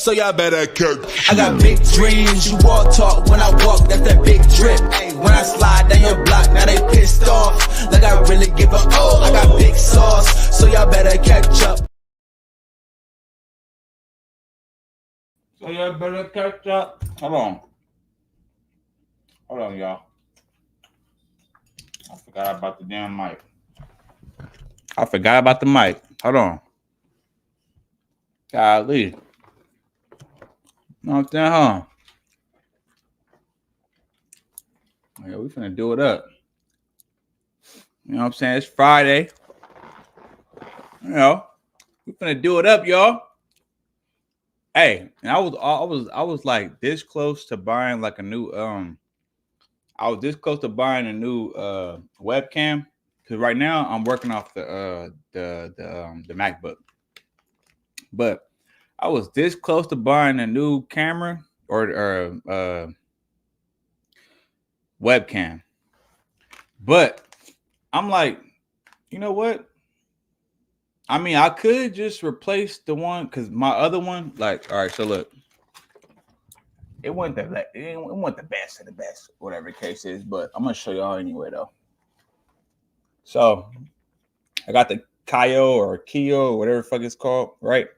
so y'all better catch. I got big dreams, you all talk when I walk, that's that big drip. When I slide down your block, now they pissed off, like I really give a oh. I got big sauce, so y'all better catch up. So y'all better catch up. Hold on, y'all. I forgot about the damn mic. Hold on. Golly. You know what I'm saying, huh? Yeah, we finna do it up. You know what I'm saying? It's Friday. You know, we finna do it up, y'all. Hey, and I was like this close to buying like a new I was this close to buying a new webcam, because right now I'm working off the MacBook. But I was this close to buying a new camera or webcam. But I'm like, you know what? I mean, I could just replace the one, because my other one, like, all right, so look, it wasn't the best of the best, whatever the case is, but I'm gonna show y'all anyway though. So I got the Kyo or whatever the fuck it's called, right?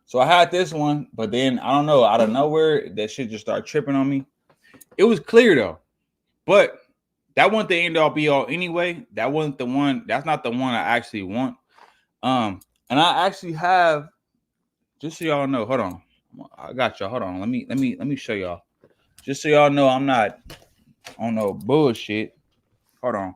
So I had this one, but then I don't know, out of nowhere, that shit just started tripping on me. It was clear though, but that wasn't the end all be all anyway. That wasn't the one. That's not the one I actually want. And I actually have, just so y'all know. Hold on, I got y'all. Hold on, let me show y'all, just so y'all know I'm not on no bullshit. Hold on.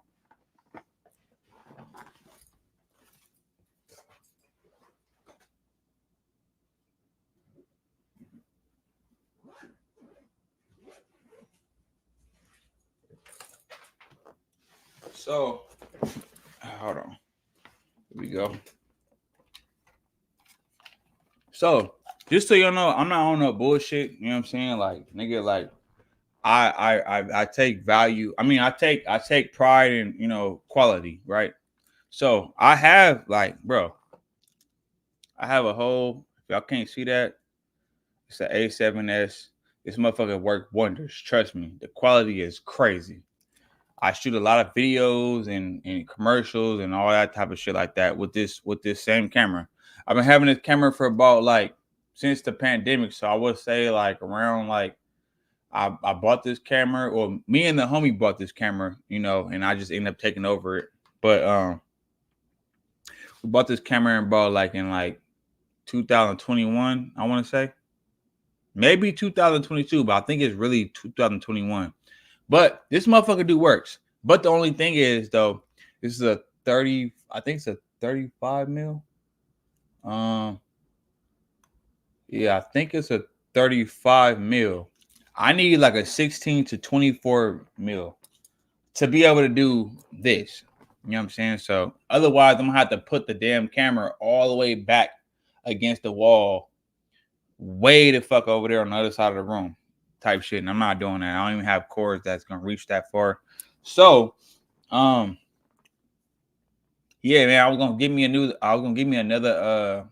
So, hold on. Here we go. So, just so y'all know, I'm not on no bullshit. You know what I'm saying? Like, nigga, like, I take value. I mean, I take pride in, you know, quality, right? So I have, like, bro, I have a whole, if y'all can't see that, it's an A7S. This motherfucker worked wonders. Trust me. The quality is crazy. I shoot a lot of videos and commercials and all that type of shit like that with this same camera. I've been having this camera for about like since the pandemic. So I would say like around like I bought this camera, or me and the homie bought this camera, you know, and I just ended up taking over it. But we bought this camera and bought like in like 2021, I want to say. Maybe 2022, but I think it's really 2021. But this motherfucker do works. But the only thing is though, this is a 30, I think it's a 35 mil. Yeah, I think it's a 35 mil. I need like a 16 to 24 mil to be able to do this. You know what I'm saying? So otherwise, I'm gonna have to put the damn camera all the way back against the wall, way the fuck over there on the other side of the room, type shit. And I'm not doing that. I don't even have cords that's gonna reach that far. So, yeah, man, I was gonna give me another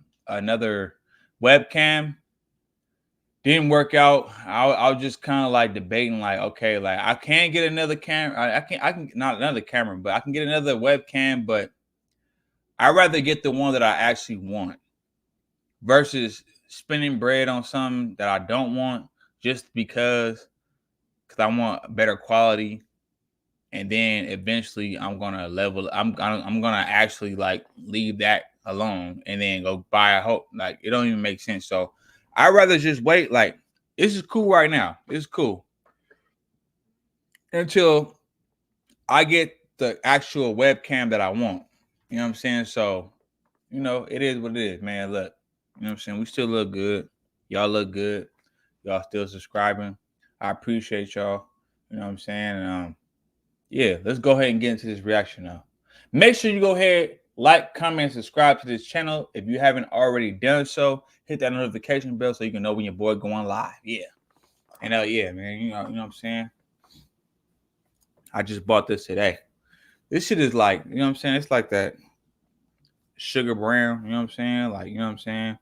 webcam. Didn't work out. I was just kind of like debating, like, okay, like I can't get another camera. I can not another camera, but I can get another webcam. But I'd rather get the one that I actually want versus spending bread on something that I don't want just because I want better quality. And then eventually I'm gonna level. I'm gonna actually like leave that alone and then go buy a whole. Like it don't even make sense. So I'd rather just wait. Like this is cool right now. It's cool until I get the actual webcam that I want. You know what I'm saying? So you know it is what it is, man. Look, you know what I'm saying. We still look good. Y'all look good. Y'all still subscribing. I appreciate y'all. You know what I'm saying? Yeah, let's go ahead and get into this reaction now. Make sure you go ahead, like, comment, subscribe to this channel. If you haven't already done so, hit that notification bell so you can know when your boy going live. Yeah. And yeah, man, you know what I'm saying? I just bought this today. This shit is like, you know what I'm saying? It's like that sugar brown, you know what I'm saying? Like, you know what I'm saying?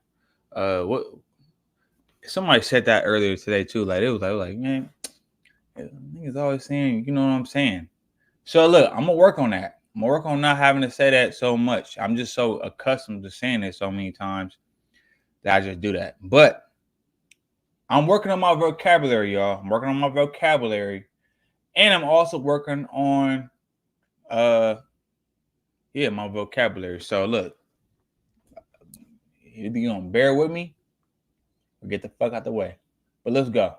somebody said that earlier today too. Like it was like man, niggas always saying, you know what I'm saying. So look, I'm gonna work on that. I'm gonna work on not having to say that so much. I'm just so accustomed to saying it so many times that I just do that. But I'm working on my vocabulary, y'all. I'm working on my vocabulary, and I'm also working on my vocabulary. So look, either you gonna bear with me or get the fuck out the way. But let's go.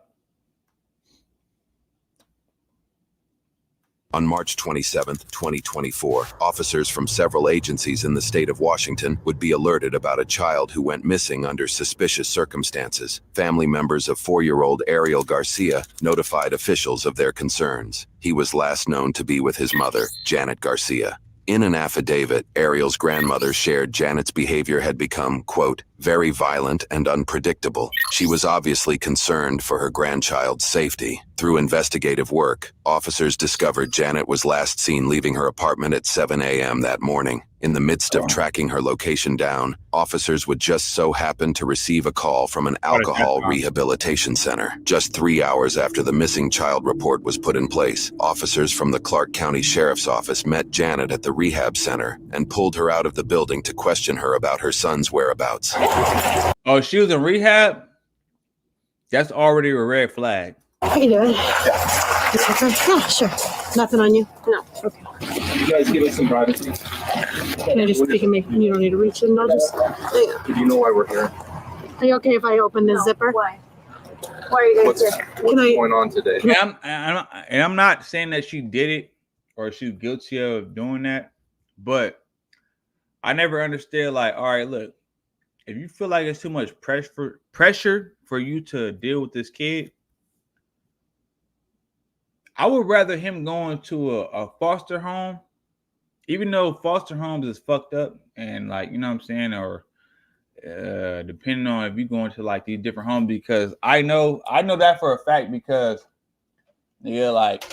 On March 27, 2024, officers from several agencies in the state of Washington would be alerted about a child who went missing under suspicious circumstances. Family members of 4-year-old Ariel Garcia notified officials of their concerns. He was last known to be with his mother, Janet Garcia. In an affidavit, Ariel's grandmother shared Janet's behavior had become, quote, very violent and unpredictable. She was obviously concerned for her grandchild's safety. Through investigative work, officers discovered Janet was last seen leaving her apartment at 7 a.m. that morning. In the midst of tracking her location down, officers would just so happen to receive a call from an alcohol rehabilitation center. Just 3 hours after the missing child report was put in place, officers from the Clark County Sheriff's Office met Janet at the rehab center and pulled her out of the building to question her about her son's whereabouts. Oh, she was in rehab? That's already a red flag. How you doing? Oh, sure. Nothing on you? No. Okay. You guys give us some privacy. Can I just speak and make you don't need to reach in? I'll just. Yeah. Do you know why we're here? Are you okay if I open this zipper? Why? Why are you guys here? What's going on today? And I'm not saying that she did it or she's guilty of doing that, but I never understood, like, all right, look, if you feel like it's too much pressure for you to deal with this kid, I would rather him going to a foster home, even though foster homes is fucked up and, like, you know what I'm saying, or depending on if you go into like these different homes, because I know that for a fact, because like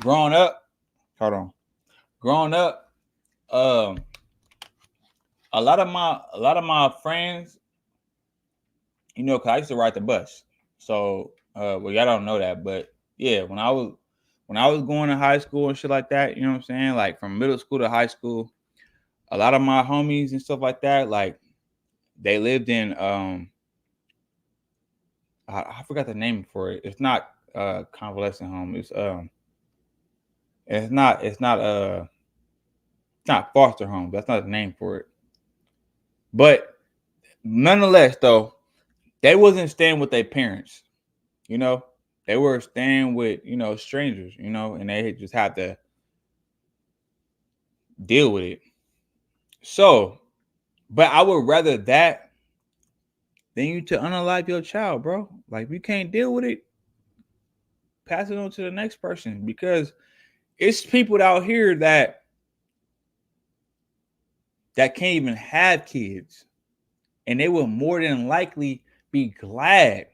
growing up, a lot of my friends, you know, because I used to ride the bus, so well, y'all don't know that, but yeah, when I was going to high school and shit like that, you know what I'm saying, like from middle school to high school, a lot of my homies and stuff like that, like they lived in I forgot the name for it. It's not convalescent home. It's not foster home. That's not the name for it. But nonetheless, though, they wasn't staying with their parents. You know, they were staying with, you know, strangers, you know, and they just had to deal with it. So, but I would rather that than you to unalive your child, bro. Like, if you can't deal with it, pass it on to the next person, because it's people out here that can't even have kids, and they will more than likely be glad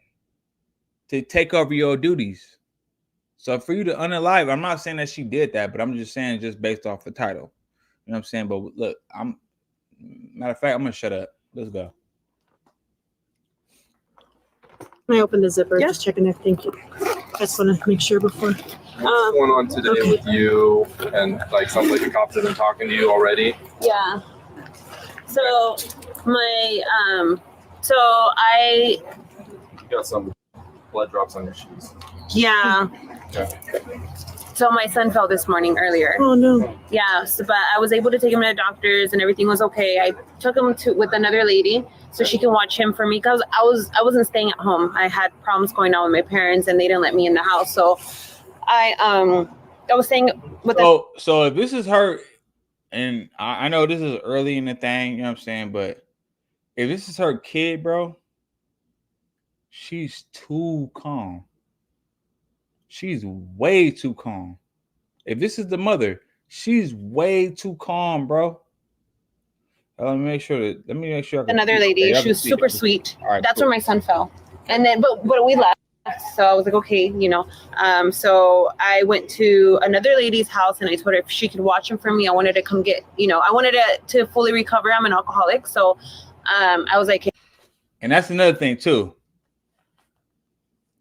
to take over your duties. So for you to unalive, I'm not saying that she did that, but I'm just saying just based off the title. You know what I'm saying? But look, matter of fact, I'm gonna shut up. Let's go. Can I open the zipper? Yeah. Just checking if. Thank you. I just want to make sure before. What's going on today with you? And like, sounds like the cops have been talking to you already. Yeah. So I You got some blood drops on your shoes. yeah. Okay. So my son fell this morning earlier. Oh no. Yeah, but I was able to take him to the doctors and everything was okay. I took him with another lady so she can watch him for me, because I wasn't staying at home. I had problems going on with my parents and they didn't let me in the house. So I was staying with. So if this is her, and I know this is early in the thing, you know what I'm saying, but if this is her kid, bro, she's too calm. She's way too calm. If this is the mother, she's way too calm, bro. Let me make sure. Another lady, she was super sweet. Right, that's cool. Where my son fell, and then but we left. So I was like, okay, you know. So I went to another lady's house and I told her if she could watch him for me. I wanted to come get, you know, I wanted to fully recover. I'm an alcoholic, so I was like. And that's another thing too.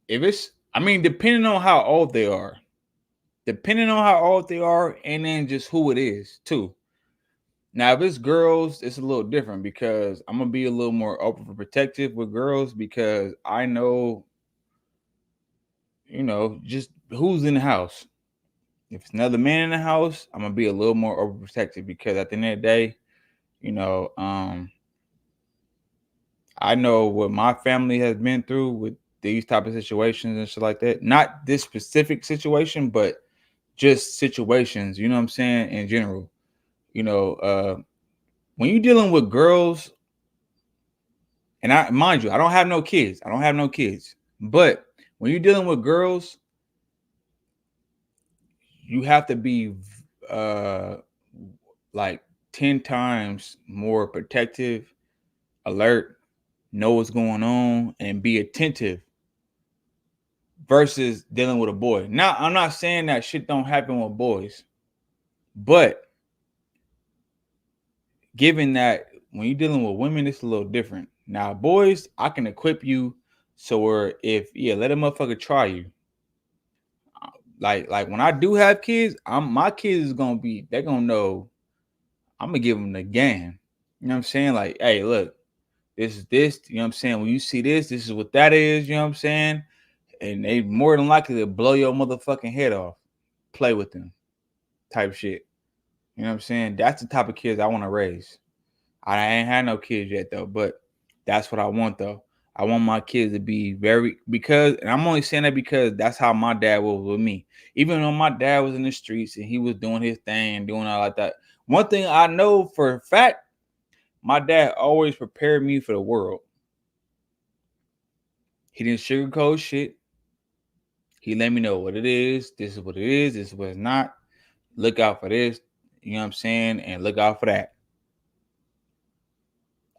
if it's, I mean, depending on how old they are, and then just who it is too. Now, if it's girls, it's a little different because I'm gonna be a little more open for protective with girls because I know, just who's in the house. If it's another man in the house, I'm gonna be a little more overprotective because at the end of the day, I know what my family has been through with these type of situations and shit like that. Not this specific situation, but just situations, you know what I'm saying, in general. When you're dealing with girls, and I mind you, I don't have no kids. But when you're dealing with girls, you have to be like 10 times more protective, alert, know what's going on, and be attentive versus dealing with a boy. Now, I'm not saying that shit don't happen with boys, but given that when you're dealing with women, it's a little different. Now, boys, I can equip you so where let a motherfucker try you. Like when I do have kids, my kids is gonna be, they're gonna know I'm gonna give them the game. You know what I'm saying? Like, hey, look, this is this, you know what I'm saying? When you see this is what that is, you know what I'm saying? And they more than likely to blow your motherfucking head off. Play with them type shit. You know what I'm saying? That's the type of kids I want to raise. I ain't had no kids yet though, but that's what I want though. I want my kids to be and I'm only saying that because that's how my dad was with me. Even though my dad was in the streets and he was doing his thing and doing all like that. One thing I know for a fact, my dad always prepared me for the world. He didn't sugarcoat shit. He let me know what it is. This is what it is. This is what it's not. Look out for this. You know what I'm saying? And look out for that.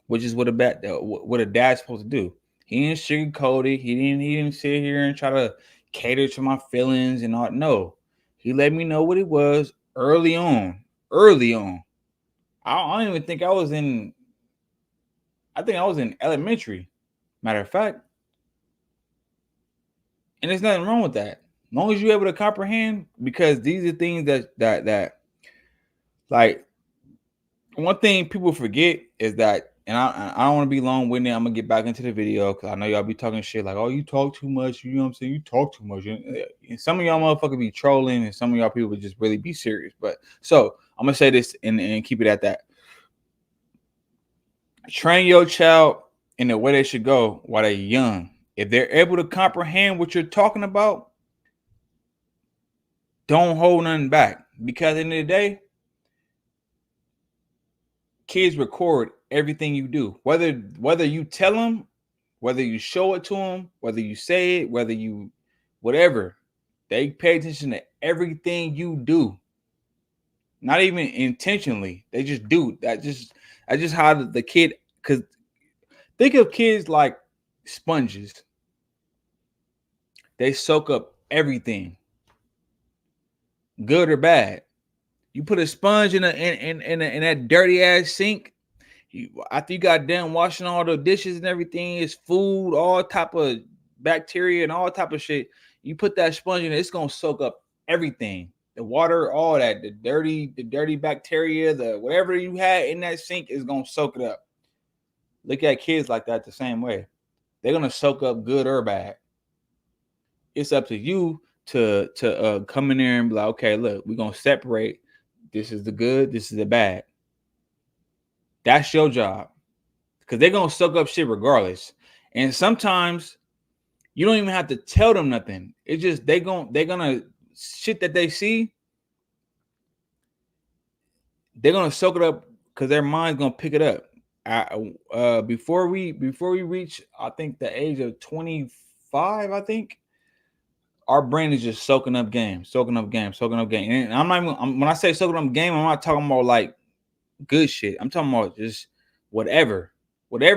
Which is what a dad's supposed to do. He didn't sugarcoat it. He didn't sit here and try to cater to my feelings and all. No. He let me know what it was early on. I don't even think I was in elementary. Matter of fact. And there's nothing wrong with that. As long as you're able to comprehend, because these are things that like, one thing people forget is that, and I don't want to be long-winded. I'm gonna get back into the video because I know y'all be talking shit like, oh, you talk too much. You know what I'm saying? You talk too much. And some of y'all motherfuckers be trolling, and some of y'all people just really be serious. But so I'm gonna say this and keep it at that. Train your child in the way they should go while they're young. If they're able to comprehend what you're talking about, don't hold nothing back. Because at the end of the day, kids record everything you do. Whether you tell them, whether you show it to them, whether you say it, whether you whatever, they pay attention to everything you do. Not even intentionally. They just do. That's just how the kid, because think of kids like sponges. They soak up everything, good or bad. You put a sponge in that dirty ass sink. After you got done washing all the dishes and everything, it's food, all type of bacteria and all type of shit. You put that sponge in, it's gonna soak up everything, the water, all that, the dirty bacteria, the whatever you had in that sink is gonna soak it up. Look at kids like that the same way. They're gonna soak up good or bad. It's up to you to come in there and be like, okay, look, we're gonna separate. This is the good, this is the bad. That's your job. Because they're gonna soak up shit regardless. And sometimes you don't even have to tell them nothing. It's just they're gonna shit that they see, they're gonna soak it up because their mind's gonna pick it up. Before we reach, I think, the age of 25, I think our brain is just soaking up game. And I'm not even, when I say soaking up game, I'm not talking about like good shit. I'm talking about just whatever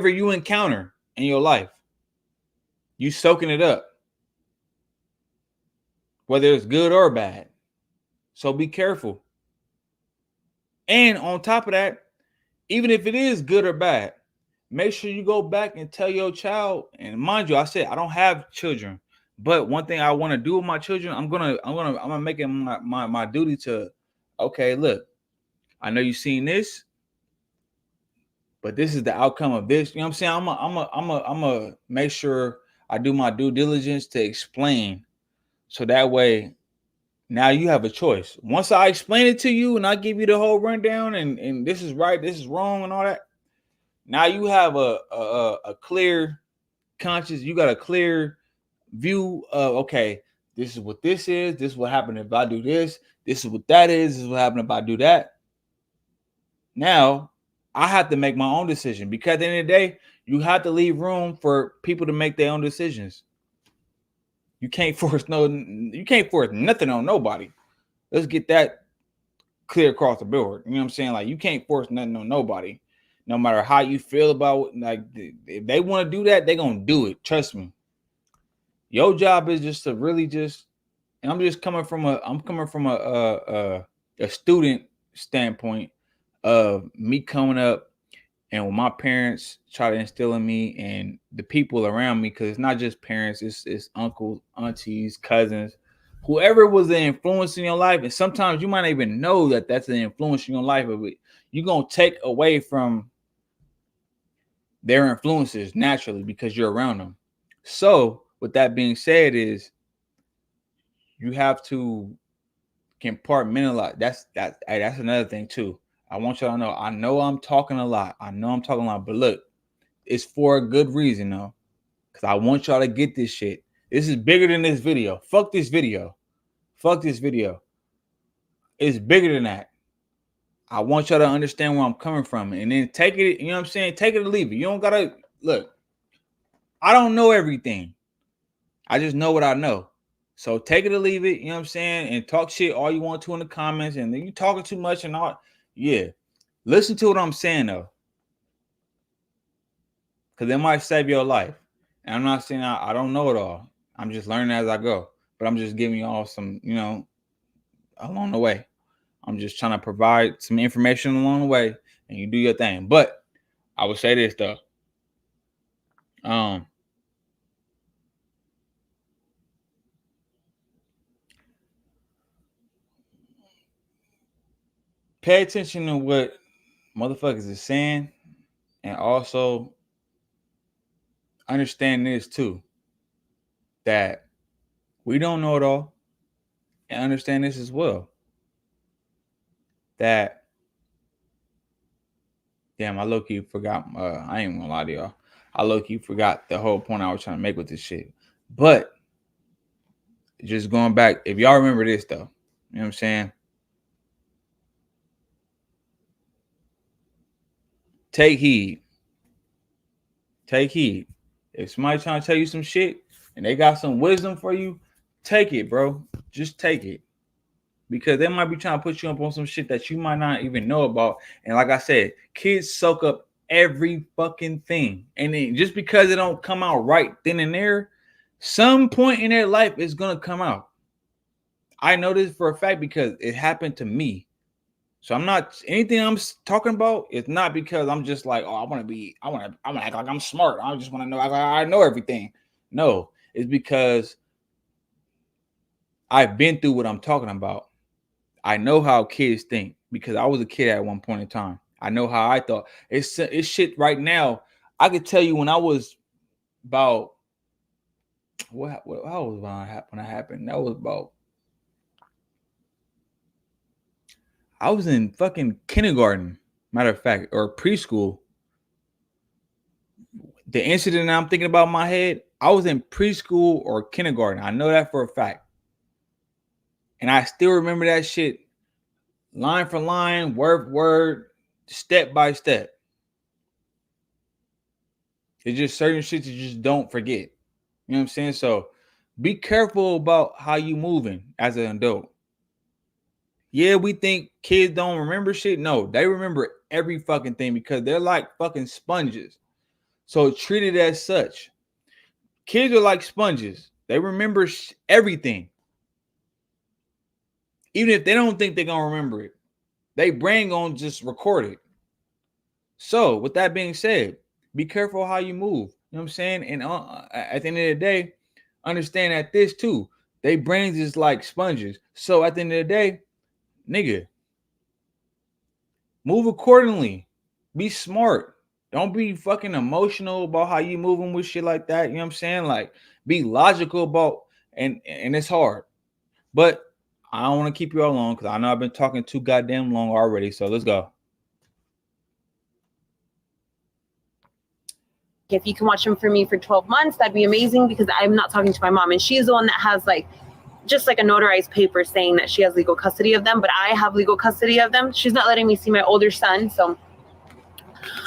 you encounter in your life, you soaking it up, whether it's good or bad. So be careful. And on top of that, even if it is good or bad, make sure you go back and tell your child. And mind you, I said I don't have children, But one thing I want to do with my children, I'm gonna make it my duty to, okay, look, I know you've seen this, but this is the outcome of this. You know what I'm saying? I'm a make sure I do my due diligence to explain, so that way now you have a choice. Once I explain it to you and I give you the whole rundown and this is right, this is wrong, and all that, now you have a clear conscious. You got a clear view of, okay, this is what this is. This is what happened if I do this. This is what that is. This is what happened if I do that. Now I have to make my own decision, because at the end of the day, you have to leave room for people to make their own decisions. You can't force nothing on nobody. Let's get that clear across the board. You know what I'm saying? Like, you can't force nothing on nobody. No matter how you feel about, like, if they want to do that, they're gonna do it. Trust me. Your job is just to really just, and I'm coming from a student standpoint of me coming up, and when my parents try to instill in me and the people around me, because it's not just parents, it's uncles, aunties, cousins, whoever was the influence in your life. And sometimes you might not even know that that's the influence in your life, but you're gonna take away from their influences naturally because you're around them. So with that being said, is you have to compartmentalize. That's another thing too. I want y'all to know. I know I'm talking a lot. But look, it's for a good reason though, because I want y'all to get this shit. This is bigger than this video. Fuck this video. It's bigger than that. I want y'all to understand where I'm coming from, and then take it. You know what I'm saying? Take it or leave it. You don't gotta look. I don't know everything. I just know what I know. So take it or leave it, you know what I'm saying? And talk shit all you want to in the comments. And then you talking too much and all. Yeah. Listen to what I'm saying though. Because it might save your life. And I'm not saying I don't know it all. I'm just learning as I go. But I'm just giving you all some, along the way. I'm just trying to provide some information along the way. And you do your thing. But I would say this though. Pay attention to what motherfuckers is saying, and also understand this too, that we don't know it all, and understand this as well, that damn, I low-key forgot, I ain't gonna lie to y'all, I low-key forgot the whole point I was trying to make with this shit. But just going back, if y'all remember this though, you know what I'm saying? Take heed. If somebody trying to tell you some shit and they got some wisdom for you, take it, bro. Just take it. Because they might be trying to put you up on some shit that you might not even know about. And like I said, kids soak up every fucking thing. And then just because it don't come out right then and there, some point in their life is going to come out. I know this for a fact because it happened to me. So I'm not, anything I'm talking about, it's not because I'm just like, oh, I want to act like I'm smart. I just want to know, I know everything. No, it's because I've been through what I'm talking about. I know how kids think because I was a kid at one point in time. I know how I thought. It's shit right now. I could tell you when I was about, how was when it happened? That was about, I was in fucking kindergarten, matter of fact, or preschool. The incident I'm thinking about in my head, I was in preschool or kindergarten. I know that for a fact. And I still remember that shit line for line, word for word, step by step. It's just certain shit you just don't forget. You know what I'm saying? So be careful about how you moving as an adult. Yeah, we think kids don't remember shit. No, they remember every fucking thing because they're like fucking sponges. So treat it as such. Kids are like sponges. They remember everything. Even if they don't think they're going to remember it. They brain going to just record it. So with that being said, be careful how you move. You know what I'm saying? And at the end of the day, understand that this too. They brains is like sponges. So at the end of the day, nigga, move accordingly. Be smart. Don't be fucking emotional about how you moving with shit like that. You know what I'm saying? Like, be logical about, and it's hard. But I don't want to keep you all long because I know I've been talking too goddamn long already. So let's go. If you can watch them for me for 12 months, that'd be amazing, because I'm not talking to my mom, and she's the one that has like just like a notarized paper saying that she has legal custody of them, but I have legal custody of them. She's not letting me see my older son, so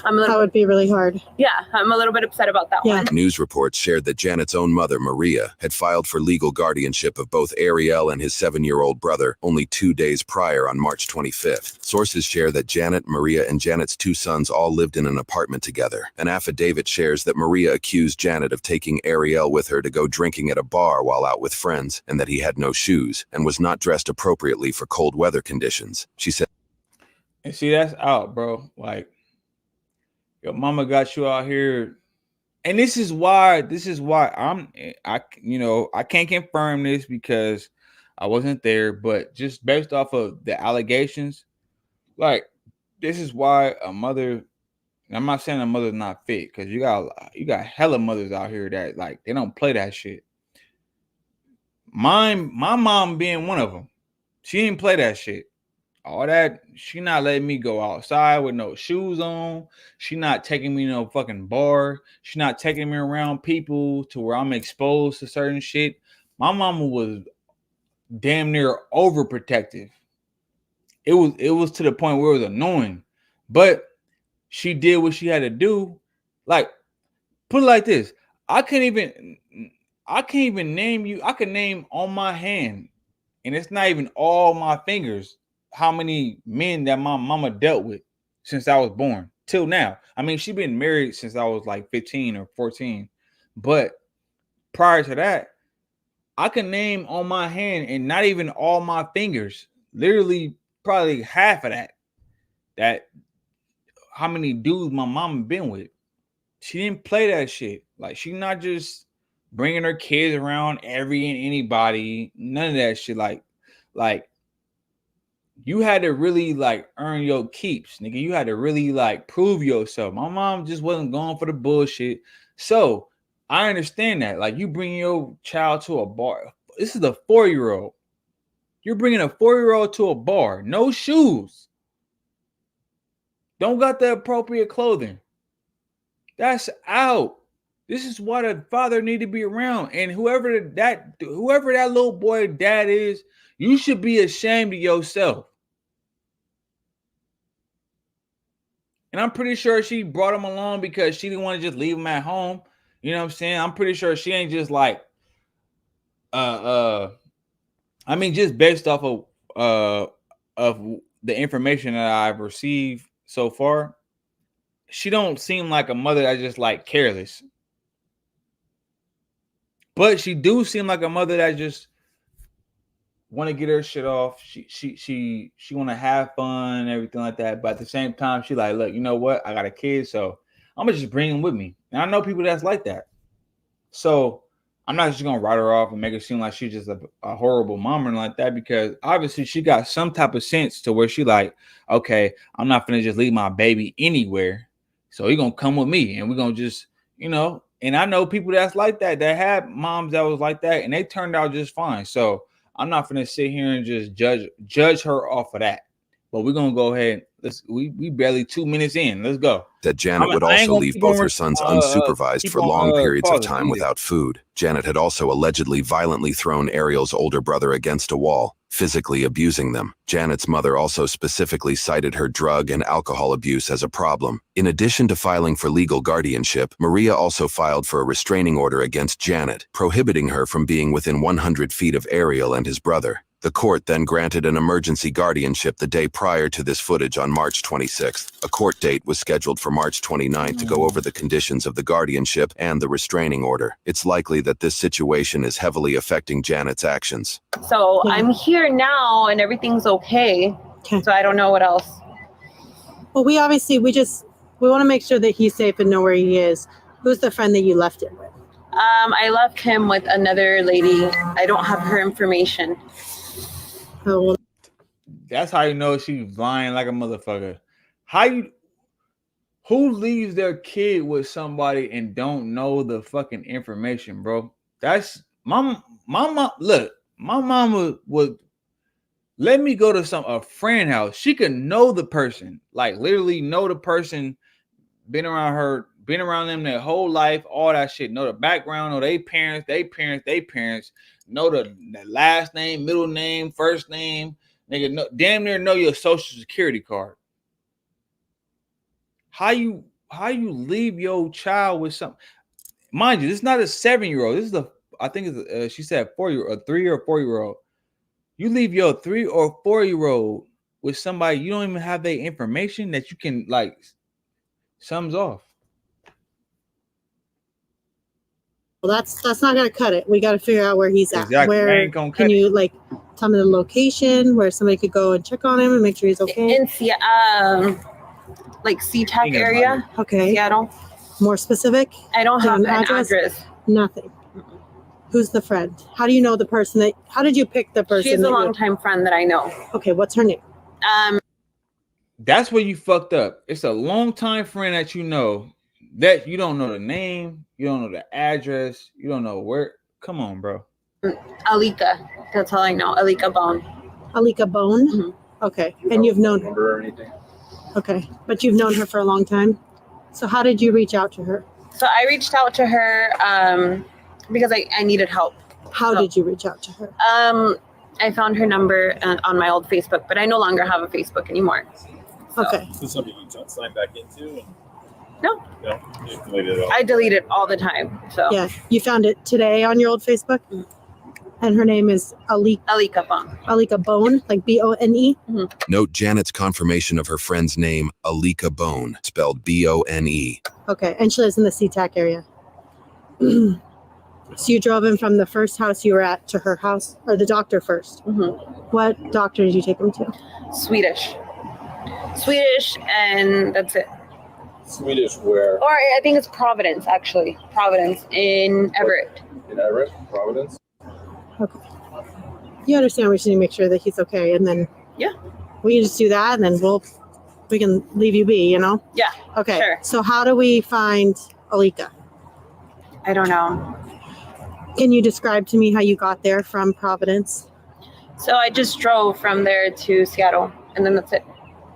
that would be really hard. Yeah, I'm a little bit upset about that one. News reports shared that Janet's own mother, Maria, had filed for legal guardianship of both Ariel and his 7-year-old brother only 2 days prior on March 25th. Sources share that Janet, Maria, and Janet's 2 sons all lived in an apartment together. An affidavit shares that Maria accused Janet of taking Ariel with her to go drinking at a bar while out with friends, and that he had no shoes and was not dressed appropriately for cold weather conditions. She said, and see, that's out, bro. Like, your mama got you out here, and this is why I can't confirm this because I wasn't there, but just based off of the allegations, like, this is why a mother, I'm not saying a mother's not fit, because you got hella mothers out here that, like, they don't play that shit. My mom being one of them, she didn't play that shit. All that, she not letting me go outside with no shoes on. She not taking me to no fucking bar. She not taking me around people to where I'm exposed to certain shit. My mama was damn near overprotective. It was to the point where it was annoying. But she did what she had to do. Like, put it like this. I can't even name you. I can name on my hand, and it's not even all my fingers, how many men that my mama dealt with since I was born till now. I mean, she been married since I was like 15 or 14. But prior to that, I can name on my hand, and not even all my fingers, literally probably half of that how many dudes my mama been with. She didn't play that shit. Like, she not just bringing her kids around every and anybody. None of that shit. Like you had to really like earn your keeps, nigga. You had to really like prove yourself. My mom just wasn't going for the bullshit. So I understand that. Like, you bring your child to a bar. This is a 4-year-old. You're bringing a 4-year-old to a bar. No shoes. Don't got the appropriate clothing. That's out. This is why the father need to be around. And whoever that little boy dad is, you should be ashamed of yourself. And I'm pretty sure she brought him along because she didn't want to just leave him at home. You know what I'm saying? I'm pretty sure she ain't just like, I mean, just based off of the information that I've received so far, she don't seem like a mother that's just like careless. But she do seem like a mother that just want to get her shit off. She want to have fun and everything like that. But at the same time, she like, look, you know what? I got a kid, so I'm gonna just bring him with me. And I know people that's like that. So I'm not just gonna write her off and make her seem like she's just a horrible mom or like that, because obviously she got some type of sense to where she like, okay, I'm not gonna just leave my baby anywhere. So you're gonna come with me and we're gonna just, you know. And I know people that's like that had moms that was like that, and they turned out just fine. So I'm not gonna sit here and just judge her off of that. But we're gonna go ahead. We barely 2 minutes in. Let's go. That Janet would also leave both her sons unsupervised for long periods of time without food. Janet had also allegedly violently thrown Ariel's older brother against a wall, physically abusing them. Janet's mother also specifically cited her drug and alcohol abuse as a problem. In addition to filing for legal guardianship, Maria also filed for a restraining order against Janet, prohibiting her from being within 100 feet of Ariel and his brother. The court then granted an emergency guardianship the day prior to this footage on March 26th. A court date was scheduled for March 29th to go over the conditions of the guardianship and the restraining order. It's likely that this situation is heavily affecting Janet's actions. So I'm here now and everything's okay. So I don't know what else. Well, we want to make sure that he's safe and know where he is. Who's the friend that you left it with? I left him with another lady. I don't have her information. Oh, well, That's how you know she's lying like a motherfucker. Who leaves their kid with somebody and don't know the fucking information, bro? That's my mom. Look, my mama would let me go to a friend house. She could know the person, like literally know the person, been around them their whole life, all that shit. Know the background, know their parents, know the last name, middle name, first name. Nigga, damn near know your social security card. How you leave your child with something? Mind you, this is not a 7-year-old. This is I think it's she said 4-year-old, a 3 or 4-year-old. You leave your 3 or 4-year-old with somebody you don't even have their information that you can like sums off. well, that's not gonna cut it. We got to figure out where he's at. Exactly. Where Ain't gonna can cut you like tell me the location where somebody could go and check on him and make sure he's okay? In like SeaTac area, Okay. Seattle. More specific? I don't Do you have have an an address. address? Nothing. Who's the friend? How do you know the person how did you pick the person? She's a that you- longtime friend that I know. Okay, what's her name? That's where you fucked up. It's a longtime friend that you know that you don't know the name, you don't know the address, you don't know where. Come on, bro. Alika. That's all I know. Alika Bone. Alika Bone? Mhm. Okay. And you've known her. Number or anything? Okay. But you've known her for a long time. So how did you reach out to her? So I reached out to her because I needed help. How did you reach out to her? I found her number on my old Facebook, but I no longer have a Facebook anymore. So, Okay. Is this something you don't sign back into? No. No? You deleted it all? I delete it all the time. So Yeah. You found it today on your old Facebook? Mhm. And her name is Alika Bone. Alika Bone, like Bone. Note Janet's confirmation of her friend's name, Alika Bone, spelled Bone. Okay. And she lives in the SeaTac area. So you drove him from the first house you were at to her house, or the doctor first. What doctor did you take him to? Swedish, and that's it. Swedish where? Or I think it's Providence, actually. Providence in Everett. In Everett, Providence? Okay. You understand we should need to make sure that he's okay, and then Yeah. we can just do that, and then we can leave you be, you know? Yeah. Okay. Sure. So how do we find Alika? I don't know. Can you describe to me how you got there from Providence? So I just drove from there to Seattle, and then that's it.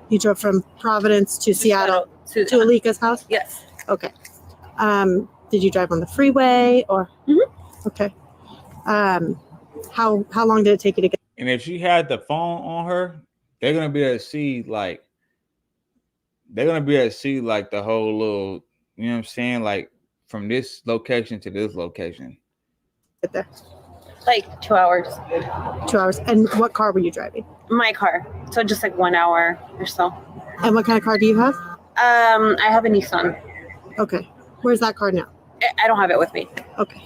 You drove from Providence to Seattle To to Alika's house? Yes. Okay. Did you drive on the freeway or? Mhm. Okay. How long did it take you to get? And if she had the phone on her, they're gonna be able to see like the whole little, you know what I'm saying, like from this location to this location. There? Like 2 hours. 2 hours. And what car were you driving? My car. So just like 1 hour or so. And what kind of car do you have? I have a Nissan. Okay. Where's that car now? I don't have it with me. Okay.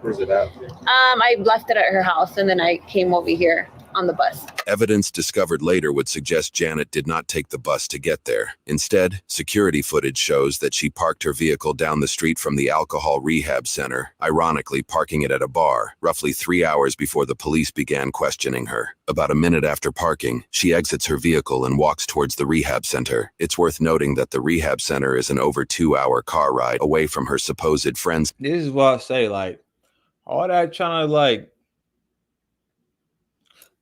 Where's it at? I left it at her house, and then I came over here on the bus. Evidence discovered later would suggest Janet did not take the bus to get there. Instead, security footage shows that she parked her vehicle down the street from the alcohol rehab center, ironically parking it at a bar, roughly 3 hours before the police began questioning her. About a minute after parking, she exits her vehicle and walks towards the rehab center. It's worth noting that the rehab center is an over 2-hour car ride away from her supposed friends. This is what I say, like all that trying to like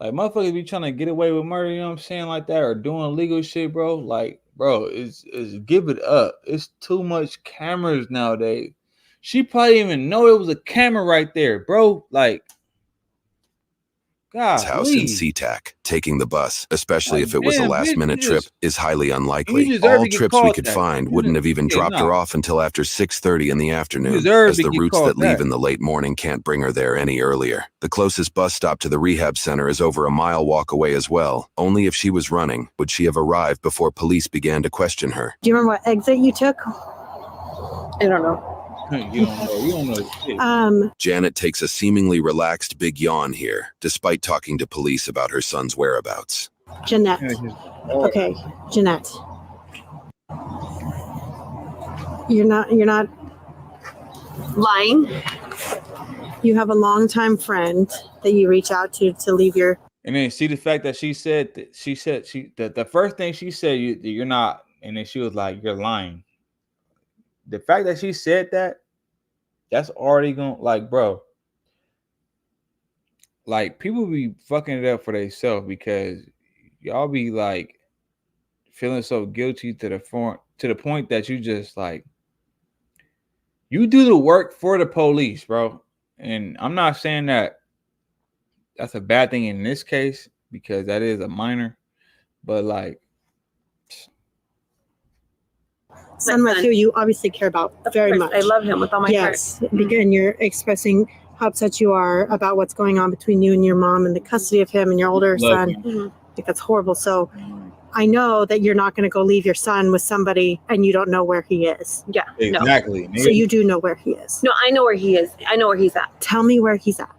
motherfuckers be trying to get away with murder, you know what I'm saying, like that, or doing illegal shit, bro. Like, bro, it's give it up. It's too much cameras nowadays. She probably didn't even know it was a camera right there, bro. Like, God, House in SeaTac. Taking the bus, especially Like, if it was a damn, last-minute bitch, trip, is highly you unlikely. deserve All to get trips we caught could that. find You wouldn't have even yeah, dropped her nah. off until after 6:30 in the afternoon, deserve as to the get routes caught that leave that. in the late morning can't bring her there any earlier. The closest bus stop to the rehab center is over a mile walk away as well. Only if she was running would she have arrived before police began to question her. Do you remember what exit you took? I don't know. You don't know shit. Janet takes a seemingly relaxed big yawn here, despite talking to police about her son's whereabouts. Jeanette. Okay, Jeanette. You're not Lying. You have a longtime friend that you reach out to leave your. And then see the fact that she said the first thing she said, you're not, and then she was like, you're lying. The fact that she said that, that's already going, like, bro, like, people be fucking it up for themselves because y'all be like feeling so guilty to the point that you just like, you do the work for the police, bro. And I'm not saying that that's a bad thing in this case because that is a minor, but like, Son Matthew, you obviously care about very much. I love him with all my heart. Yes, and you're expressing how upset you are about what's going on between you and your mom and the custody of him and your older son. Mhm. I think that's horrible. So I know that you're not going to go leave your son with somebody and you don't know where he is. Yeah. No. exactly. So you do know where he is. No, I know where he is. I know where he's at. Tell me where he's at.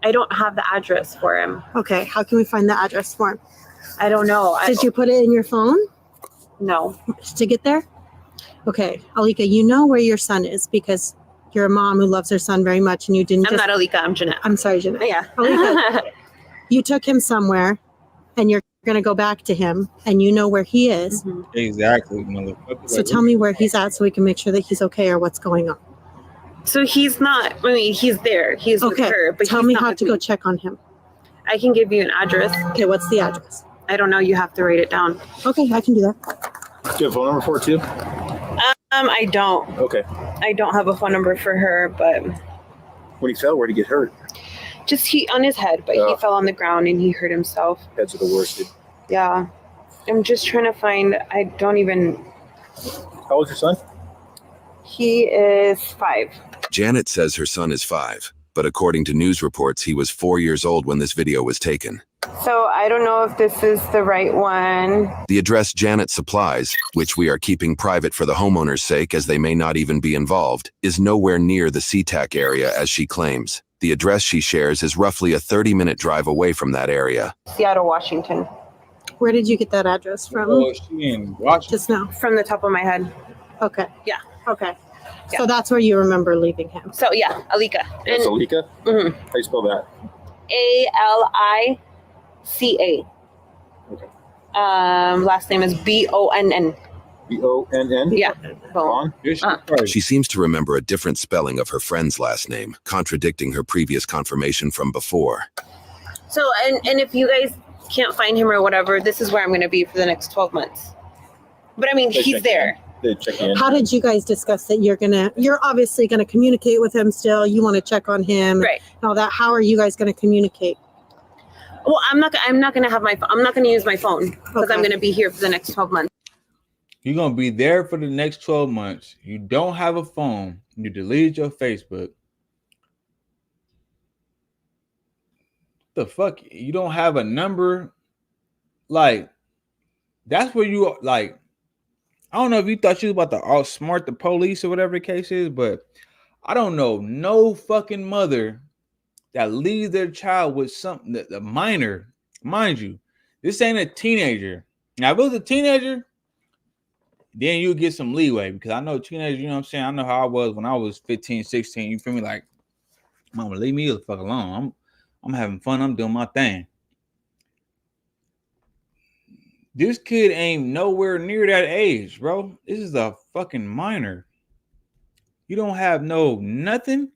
I don't have the address for him. Okay, how can we find the address for him? I don't know. Did you put it in your phone No. to get there? Okay, Alika, you know where your son is because you're a mom who loves her son very much and you didn't I'm not Alika. I'm Jeanette. I'm sorry, Jeanette. Yeah. Alika, you took him somewhere and you're going to go back to him and you know where he is. Mhm. Exactly, motherfucker. So tell me where he's at so we can make sure that he's okay or what's going on. So he's not. I mean, he's there. He's with Okay, her. But tell he's me not how with to me. go check on him. I can give you an address. Okay, what's the address? I don't know. You have to write it down. Okay, I can do that. Do you have a phone number for it too? I don't. Okay. I don't have a phone number for her, but When he fell, where'd he get hurt? just he on his head. But he fell on the ground and he hurt himself. Heads are the worst, dude. Yeah. I'm just trying to find. I don't even. How old's your son? He is 5. Janet says her son is 5, but according to news reports, he was 4 years old when this video was taken. So I don't know if this is the right one. The address Janet supplies, which we are keeping private for the homeowner's sake as they may not even be involved, is nowhere near the SeaTac area as she claims. The address she shares is roughly a 30-minute drive away from that area. Seattle, Washington. Where did you get that address from? Oh, she in Washington. Just now. From the top of my head. Okay. Yeah. Okay. Yeah. So that's where you remember leaving him. So yeah, Alika. That's And Alika? Mhm. How do you spell that? Alica. Okay. Last name is Bonn. B-O-N-N? Yeah. Boom. This shit crazy. She seems to remember a different spelling of her friend's last name, contradicting her previous confirmation from before. So and if you guys can't find him or whatever, this is where I'm going to be for the next 12 months. But I mean, They he's check there. They check in. How did you guys discuss that you're obviously going to communicate with him still. You want to check on him Right. and all that. How are you guys going to communicate? Well, I'm not going to have I'm not going to use my phone because Okay. I'm going to be here for the next 12 months. You're gonna be there for the next 12 months. You don't have a phone. You deleted your Facebook. The fuck? You don't have a number. Like, that's where you are. Like, I don't know if you thought you was about to outsmart the police or whatever the case is, but I don't know no fucking mother that leaves their child with something that the minor, mind you, this ain't a teenager. Now, if it was a teenager, then you get some leeway because I know teenagers, you know what I'm saying? I know how I was when I was 15, 16. You feel me? Like, mama, leave me the fuck alone. I'm having fun. I'm doing my thing. This kid ain't nowhere near that age, bro. This is a fucking minor. You don't have no nothing.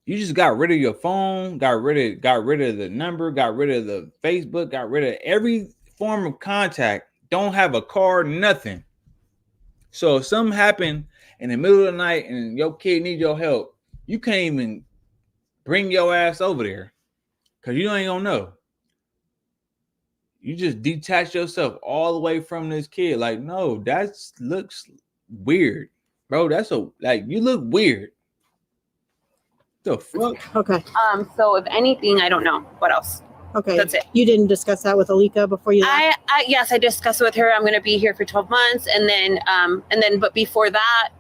You just got rid of your phone, got rid of the number, got rid of the Facebook, got rid of every form of contact. Don't have a car, nothing. So if something happened in the middle of the night and your kid needs your help, you can't even bring your ass over there because you ain't gonna know. You just detach yourself all the way from this kid. Like, no, that looks weird, bro. You look weird. The fuck? Okay. So if anything, I don't know what else. Okay. That's it. You didn't discuss that with Alika before you left? Yes, I discussed it with her. I'm going to be here for 12 months. And then, but before that,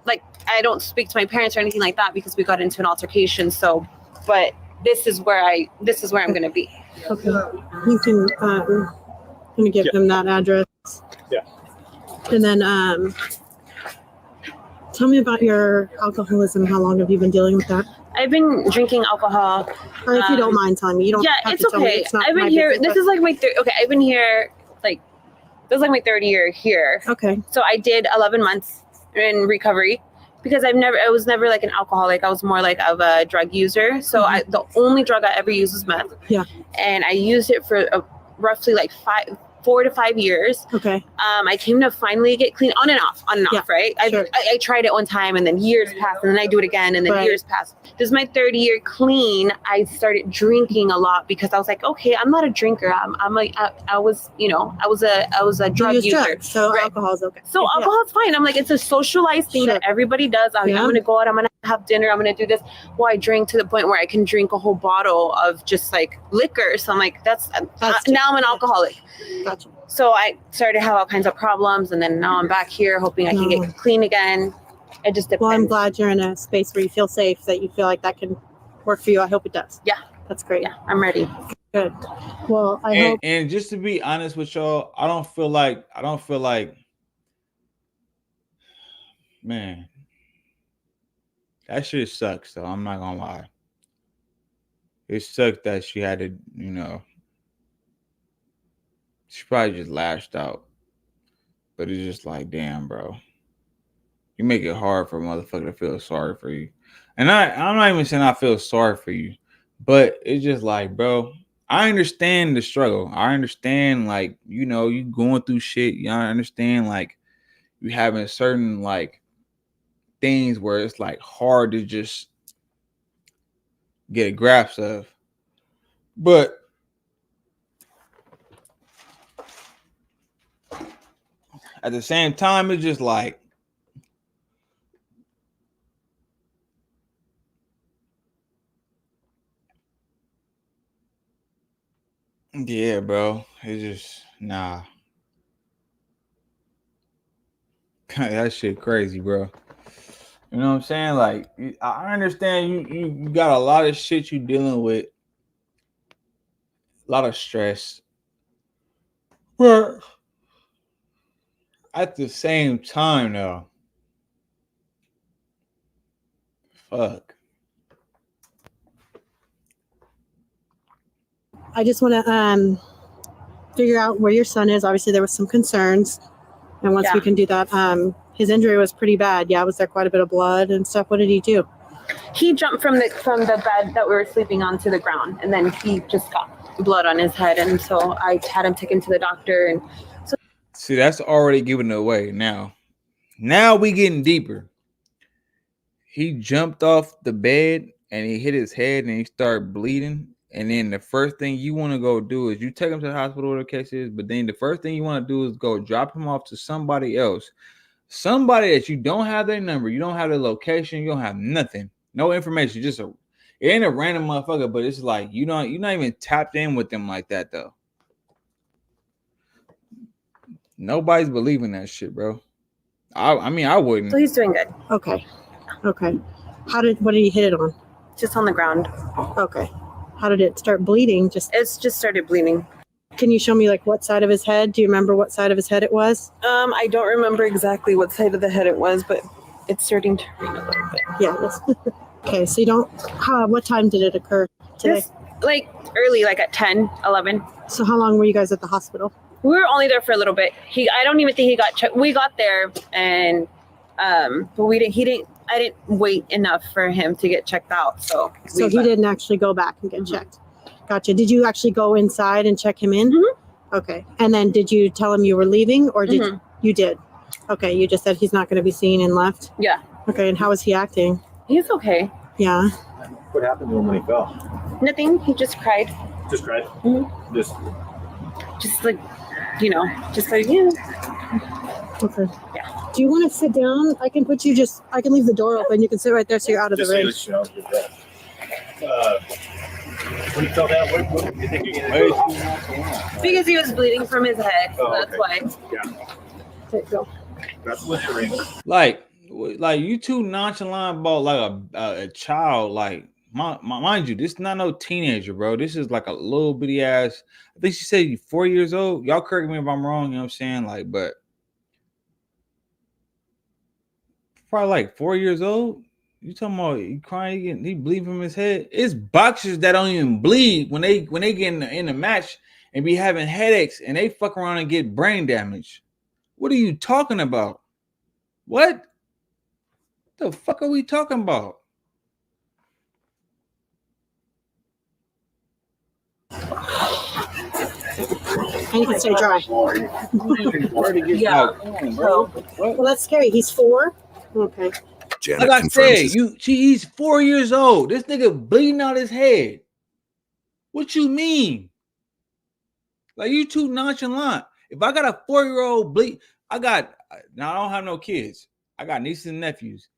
like I don't speak to my parents or anything like that because we got into an altercation. So, but this is where I'm going to be. Okay. You can, I'm going to give him that address. Yeah. And then, Tell me about your alcoholism. How long have you been dealing with that? I've been drinking alcohol. Or if you don't mind telling me, you don't. Yeah, have it's to tell me. okay. It's not I've been my here. business, This is like my third. Okay, I've been here like this is like my third year here. okay. So I did 11 months in recovery because I was never like an alcoholic. I was more like of a drug user. So the only drug I ever used was meth. Yeah. And I used it for roughly like 4 to 5 years. Okay. I came to finally get clean on and off, right? Sure. I tried it one time and then years passed and then I do it again and then Right. years passed. This is my third year clean. I started drinking a lot because I was like, okay, I'm not a drinker. I was a drug You use user. drugs, so Right. alcohol's okay. So alcohol's fine. I'm like, it's a socialized thing that everybody does. I'm going to go out. I'm going to have dinner. I'm going to do this. Well, I drink to the point where I can drink a whole bottle of just like liquor. So I'm like, that's now I'm an alcoholic. Gotcha. So I started to have all kinds of problems. And then now I'm back here hoping I can get clean again. It just depends. Well, I'm glad you're in a space where you feel safe, that you feel like that can work for you. I hope it does. Yeah. That's great. Yeah, I'm ready. Good. Well, I hope. And just to be honest with y'all, I don't feel like, man, that shit sucks though. I'm not gonna lie. It sucked that she had to, she probably just lashed out. But it's just like, damn, bro. You make it hard for a motherfucker to feel sorry for you. And I'm not even saying I feel sorry for you, but it's just like, bro, I understand the struggle. I understand, like, you going through shit. I understand, like, you having certain, like, things where it's, like, hard to just get a grasp of. But at the same time, it's just like, yeah, bro. It's just, nah. That shit crazy, bro. You know what I'm saying? Like, I understand you got a lot of shit you dealing with. A lot of stress. But at the same time, though, fuck. I just want to figure out where your son is. Obviously, there was some concerns, and once we can do that, his injury was pretty bad. Yeah, was there quite a bit of blood and stuff? What did he do? He jumped from the bed that we were sleeping on to the ground, and then he just got blood on his head, and so I had him taken to the doctor. And so, see, that's already giving it away. Now we getting deeper. He jumped off the bed and he hit his head and he started bleeding. And then the first thing you want to go do is you take him to the hospital, whatever the case is. But then the first thing you want to do is go drop him off to somebody else, somebody that you don't have their number, you don't have their location, you don't have nothing, no information. It ain't a random motherfucker, but it's like you're not even tapped in with them like that though. Nobody's believing that shit, bro. I mean, I wouldn't. so he's doing good. Okay. What did he hit it on? Just on the ground. Okay. How did it start bleeding? It's just started bleeding. Can you show me like what side of his head? Do you remember what side of his head it was? I don't remember exactly what side of the head it was, but it's starting to rain a little bit. Yeah. Okay. So you don't. What time did it occur today? Just like early, like at 10, 11. So how long were you guys at the hospital? We were only there for a little bit. I don't even think he got checked. We got there and but I didn't wait enough for him to get checked out. So he didn't actually go back and get checked. Gotcha. Did you actually go inside and check him in? Mm-hmm. Okay. And then did you tell him you were leaving, or did you did? Okay. You just said he's not going to be seen and left. Yeah. Okay. And how is he acting? He's okay. Yeah. What happened to him when he fell? Nothing. He just cried. Just cried? Mm-hmm. Just like, yeah. Okay. Yeah. Do you want to sit down? I can leave the door open. You can sit right there so you're out of the range. When you fell down, what do you think you're going to do? Because he was bleeding from his head. So that's why. Yeah. Okay, go. That's littering. Like you too nonchalant about like a child. Like mind you, this is not no teenager, bro. This is like a little bitty ass. I think she said 4 years old. Y'all correct me if I'm wrong. You know what I'm saying? Like, but probably like 4 years old. You talking about he crying? He bleed from his head. It's boxers that don't even bleed when they get in the match and be having headaches and they fuck around and get brain damage. What are you talking about? What the fuck are we talking about? And you can stay dry. Yeah. Well, that's scary. He's 4. Okay. Janet Like I confirms said, he's 4 years old. This nigga bleeding out his head. What you mean? Like, you too nonchalant. If I got a 4-year-old bleed, now I don't have no kids. I got nieces and nephews.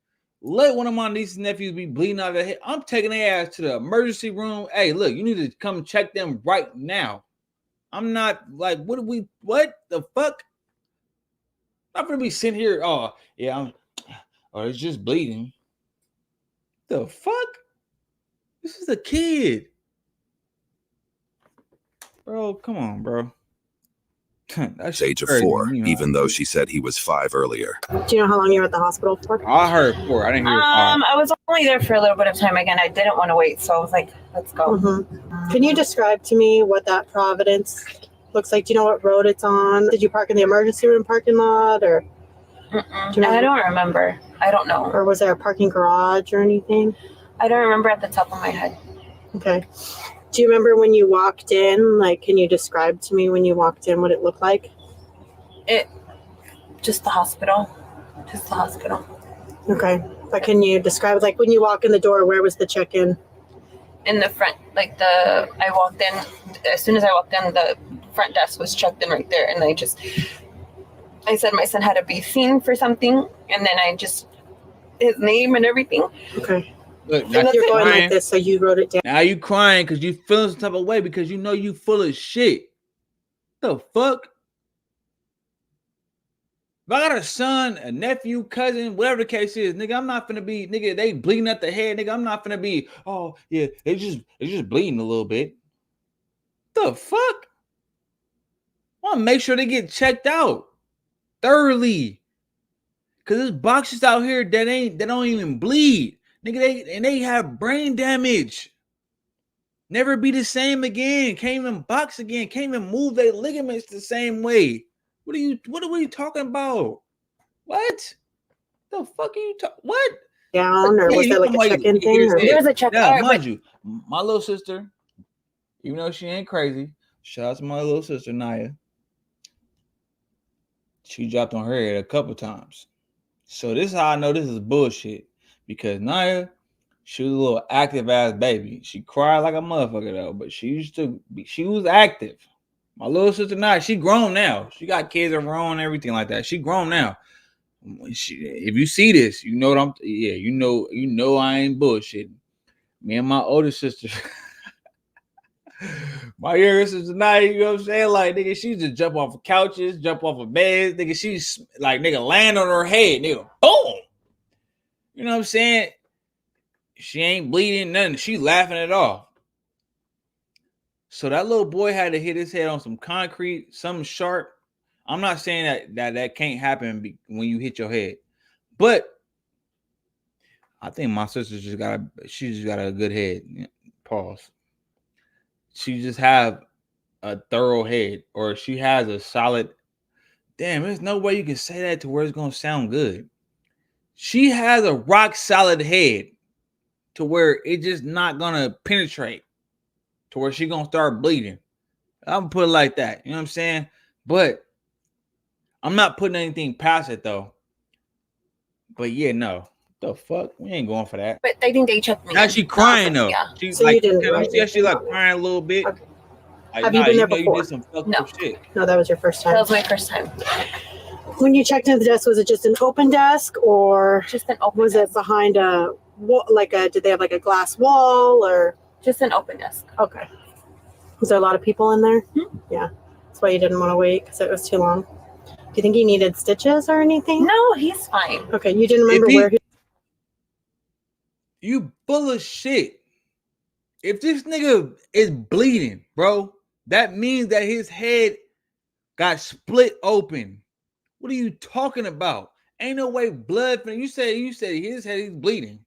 Let one of my nieces and nephews be bleeding out of their head. I'm taking their ass to the emergency room. Hey, look, you need to come check them right now. I'm not like, what the fuck? I'm gonna be sitting here. Oh, yeah, it's just bleeding. The fuck? This is a kid. Bro, come on, bro. That's age of 4, even though she said he was 5 earlier. Do you know how long you were at the hospital for? I heard 4. I didn't hear 5. I was only there for a little bit of time. Again, I didn't want to wait, so I was like, let's go. Mm-hmm. Can you describe to me what that Providence looks like? Do you know what road it's on? Did you park in the emergency room parking lot, or? I don't remember. I don't know. Or was there a parking garage or anything? I don't remember at the top of my head. Okay. Do you remember when you walked in? Like, can you describe to me when you walked in what it looked like? Just the hospital. Just the hospital. Okay. But can you describe, like, when you walk in the door, where was the check-in? In the front, I walked in, as soon as I walked in, the front desk was checked in right there. And I said my son had to be seen for something. And then his name and everything. Okay. Look, you're going like this, so you wrote it down. Now you crying because you feeling some type of way because you know you full of shit. The fuck? If I got a son, a nephew, cousin, whatever the case is, nigga, I'm not finna be, nigga, they bleeding at the head, nigga. I'm not finna be, oh yeah, it's just bleeding a little bit. The fuck? I want to make sure they get checked out thoroughly. Cause there's boxers out here that don't even bleed. Nigga, they have brain damage. Never be the same again. Can't even box again. Can't even move their ligaments the same way. What are we talking about? What? The fuck are you talking? What? Down, or was there like a check-in thing? There was a check-in. Yeah, mind you, my little sister, even though she ain't crazy, shout out to my little sister Naya. She dropped on her head a couple times. So this is how I know this is bullshit. Because Naya, she was a little active ass baby. She cried like a motherfucker though, but she was active. My little sister Naya, she grown now. She got kids of her own and everything like that. She grown now. If you see this, you know what you know I ain't bullshitting. Me and my older sister, my younger sister Naya, you know what I'm saying? Like, nigga, she used to jump off of couches, jump off of beds. Nigga, she's like, nigga, land on her head. Nigga, boom. You know what I'm saying? She ain't bleeding, nothing. She laughing it off. So that little boy had to hit his head on some concrete, something sharp. I'm not saying that can't happen when you hit your head. But I think my sister just got a good head. Pause. She just have a thorough head, or she has a solid. Damn, there's no way you can say that to where it's gonna sound good. She has a rock solid head to where it's just not gonna penetrate to where she gonna start bleeding. I'm gonna put it like that. You know what I'm saying? But I'm not putting anything past it though. But yeah, no. The fuck? We ain't going for that. But I think they checked me. Now she crying though. Yeah. She's So like, you didn't she like crying a little bit. Okay. Like, Have you been there know before? You did some fucked up shit. No, that was your first time. That was my first time. When you checked into the desk, was it just an open desk, or Just an open was desk. it behind a wall? Did they have like a glass wall, or? Just an open desk. Okay. Was there a lot of people in there? Mm-hmm. Yeah. That's why you didn't want to wait, because it was too long. Do you think he needed stitches or anything? No, he's fine. Okay. You didn't remember where he. You full of shit. If this nigga is bleeding, bro, that means that his head got split open. What are you talking about? Ain't no way blood. You said his head, he's bleeding.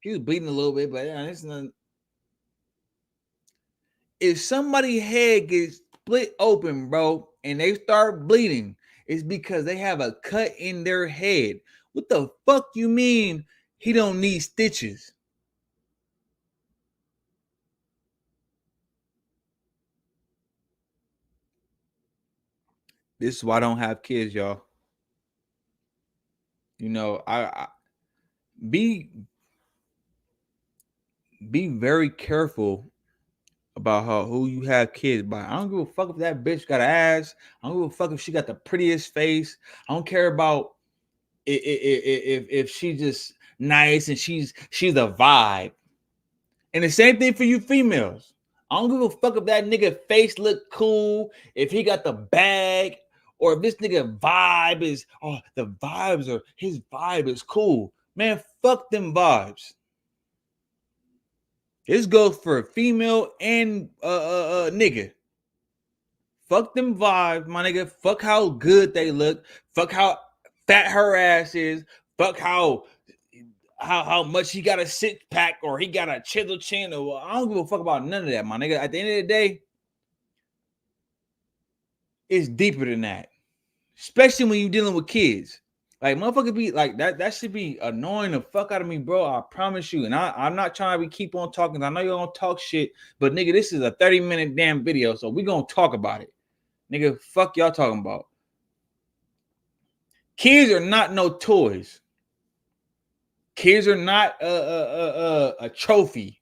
He was bleeding a little bit, but it's not. If somebody's head gets split open, bro, and they start bleeding, it's because they have a cut in their head. What the fuck you mean he don't need stitches? This is why I don't have kids, y'all. You know, I be very careful about who you have kids by. I don't give a fuck if that bitch got an ass. I don't give a fuck if she got the prettiest face. I don't care about if she's just nice and she's a vibe. And the same thing for you females. I don't give a fuck if that nigga face look cool, if he got the bag, or if this nigga vibe is, his vibe is cool. Man, fuck them vibes. This goes for female and nigga. Fuck them vibes, my nigga. Fuck how good they look. Fuck how fat her ass is. Fuck how much he got a six pack or he got a chisel chin. Or I don't give a fuck about none of that, my nigga. At the end of the day, it's deeper than that. Especially when you're dealing with kids. Like, motherfucker be like, that should be annoying the fuck out of me, bro. I promise you. And I'm not trying to keep on talking. I know you're gonna talk shit, but nigga, this is a 30-minute damn video, so we gonna talk about it. Nigga, fuck y'all talking about. Kids are not no toys. Kids are not a trophy.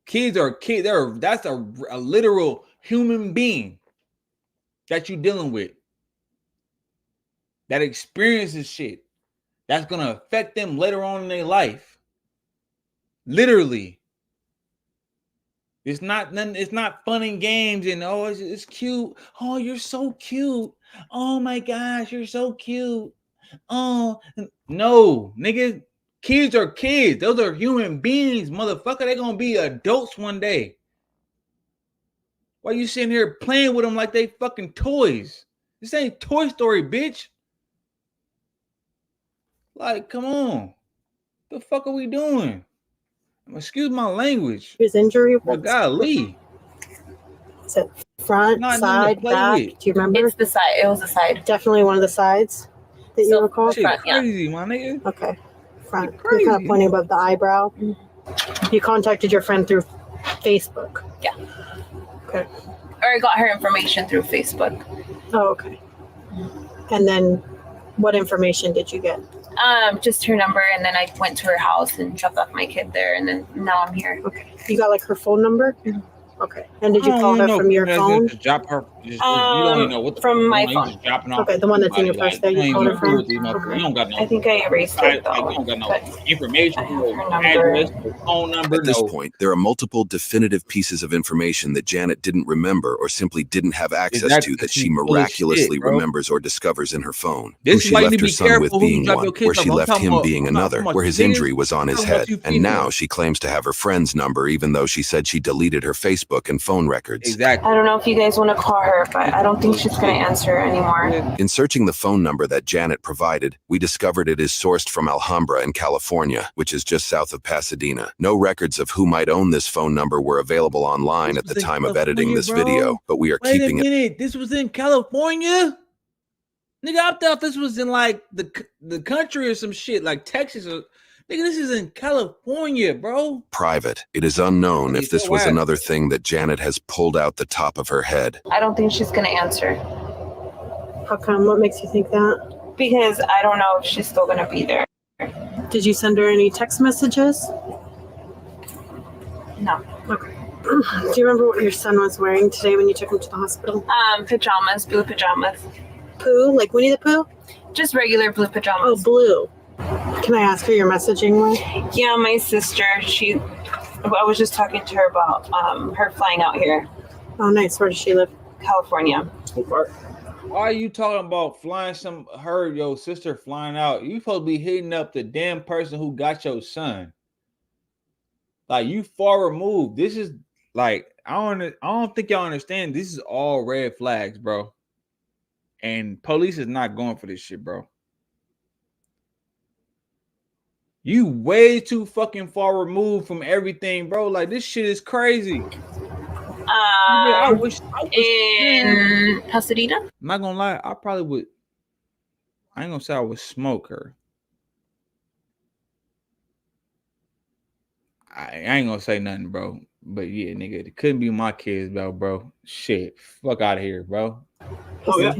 Kids are kids. That's a literal human being that you're dealing with. That experiences shit that's gonna affect them later on in their life. Literally. It's not fun and games and it's cute. Oh, you're so cute. Oh my gosh, you're so cute. Oh no, nigga. Kids are kids. Those are human beings, motherfucker. They're gonna be adults one day. Why you sitting here playing with them like they fucking toys? This ain't Toy Story, bitch. Like, come on. The fuck are we doing? Excuse my language. His injury But golly. Is it front, side, back? With. Do you remember? It's the side. It was the side. Definitely one of the sides that you recall? Shit Front, yeah. crazy, my nigga. Okay. Front. Crazy. You're kind of pointing above the eyebrow. You contacted your friend through Facebook. Yeah. Okay. Or I got her information through Facebook. Oh, okay. And then what information did you get? Just her number, and then I went to her house and dropped off my kid there, and then now I'm here. Okay. You got like her phone number? Mm-hmm. Okay. And did you call her from your phone? Just drop her. You don't even know what the from fuck my you phone. just dropping off. Okay, the one that's in your purse there. You called her from? You don't got no. I think I erased it though. You don't got no but information, I have no her number. address, no phone number. At this point, there are multiple definitive pieces of information that Janet didn't remember or simply didn't have access to that she miraculously remembers or discovers in her phone. Who she left her son with being one, where she left him being another, where his injury was on his head, and now she claims to have her friend's number even though she said she deleted her Facebook and phone records. Exactly. I don't know if you guys want to call her, but I don't think she's going to answer anymore. In searching the phone number that Janet provided, we discovered it is sourced from Alhambra in California, which is just south of Pasadena. No records of who might own this phone number were available online at the time of editing this video, but we are keeping it. This was in California? Nigga, I thought this was in like the country or some shit, like Texas or... Nigga, this is in California, bro. Private. It is unknown if this was another thing that Janet has pulled out the top of her head. I don't think she's going to answer. How come? What makes you think that? Because I don't know if she's still going to be there. Did you send her any text messages? No. Okay. Do you remember what your son was wearing today when you took him to the hospital? Pajamas, blue pajamas. Pooh? Like Winnie the Pooh? Just regular blue Oh, pajamas. blue. Can I ask who you're messaging with? Yeah, my sister. I was just talking to her about her flying out here, Oh, nice. Where does she live? California. Why are you talking about flying your sister flying out? You supposed to be hitting up the damn person who got your son. Like, you far removed. This is like, I don't think y'all understand. This is all red flags, bro. And police is not going for this shit, bro. You way too fucking far removed from everything, bro. Like, this shit is crazy. I wish in Pasadena. I'm not gonna lie, I probably would. I ain't gonna say I would smoke her. I ain't gonna say nothing, bro. But yeah, nigga, it couldn't be my kids, bro. Shit, fuck out of here, bro. Oh yeah.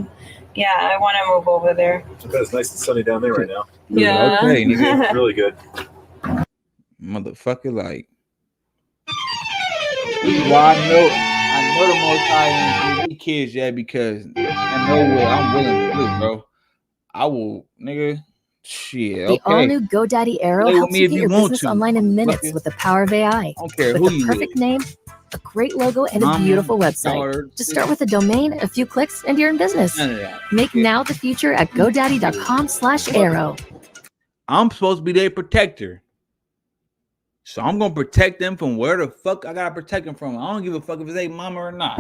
Yeah, I want to move over there. It's nice and sunny down there right now. Yeah. Okay, nigga. Really good. Motherfucker, like. Well, I know the most high ain't kids yet because I know what I'm willing to do, bro. I will, nigga. Shit. The all-new GoDaddy Arrow helps you get your business online in minutes with the power of AI. I don't care with who the you perfect with. name, a great logo, and a beautiful website. Just start with a domain, a few clicks, and you're in business. Make now the future at GoDaddy.com/arrow. I'm supposed to be their protector. So I'm gonna protect them from where the fuck I gotta protect them from. I don't give a fuck if it's a mama or not.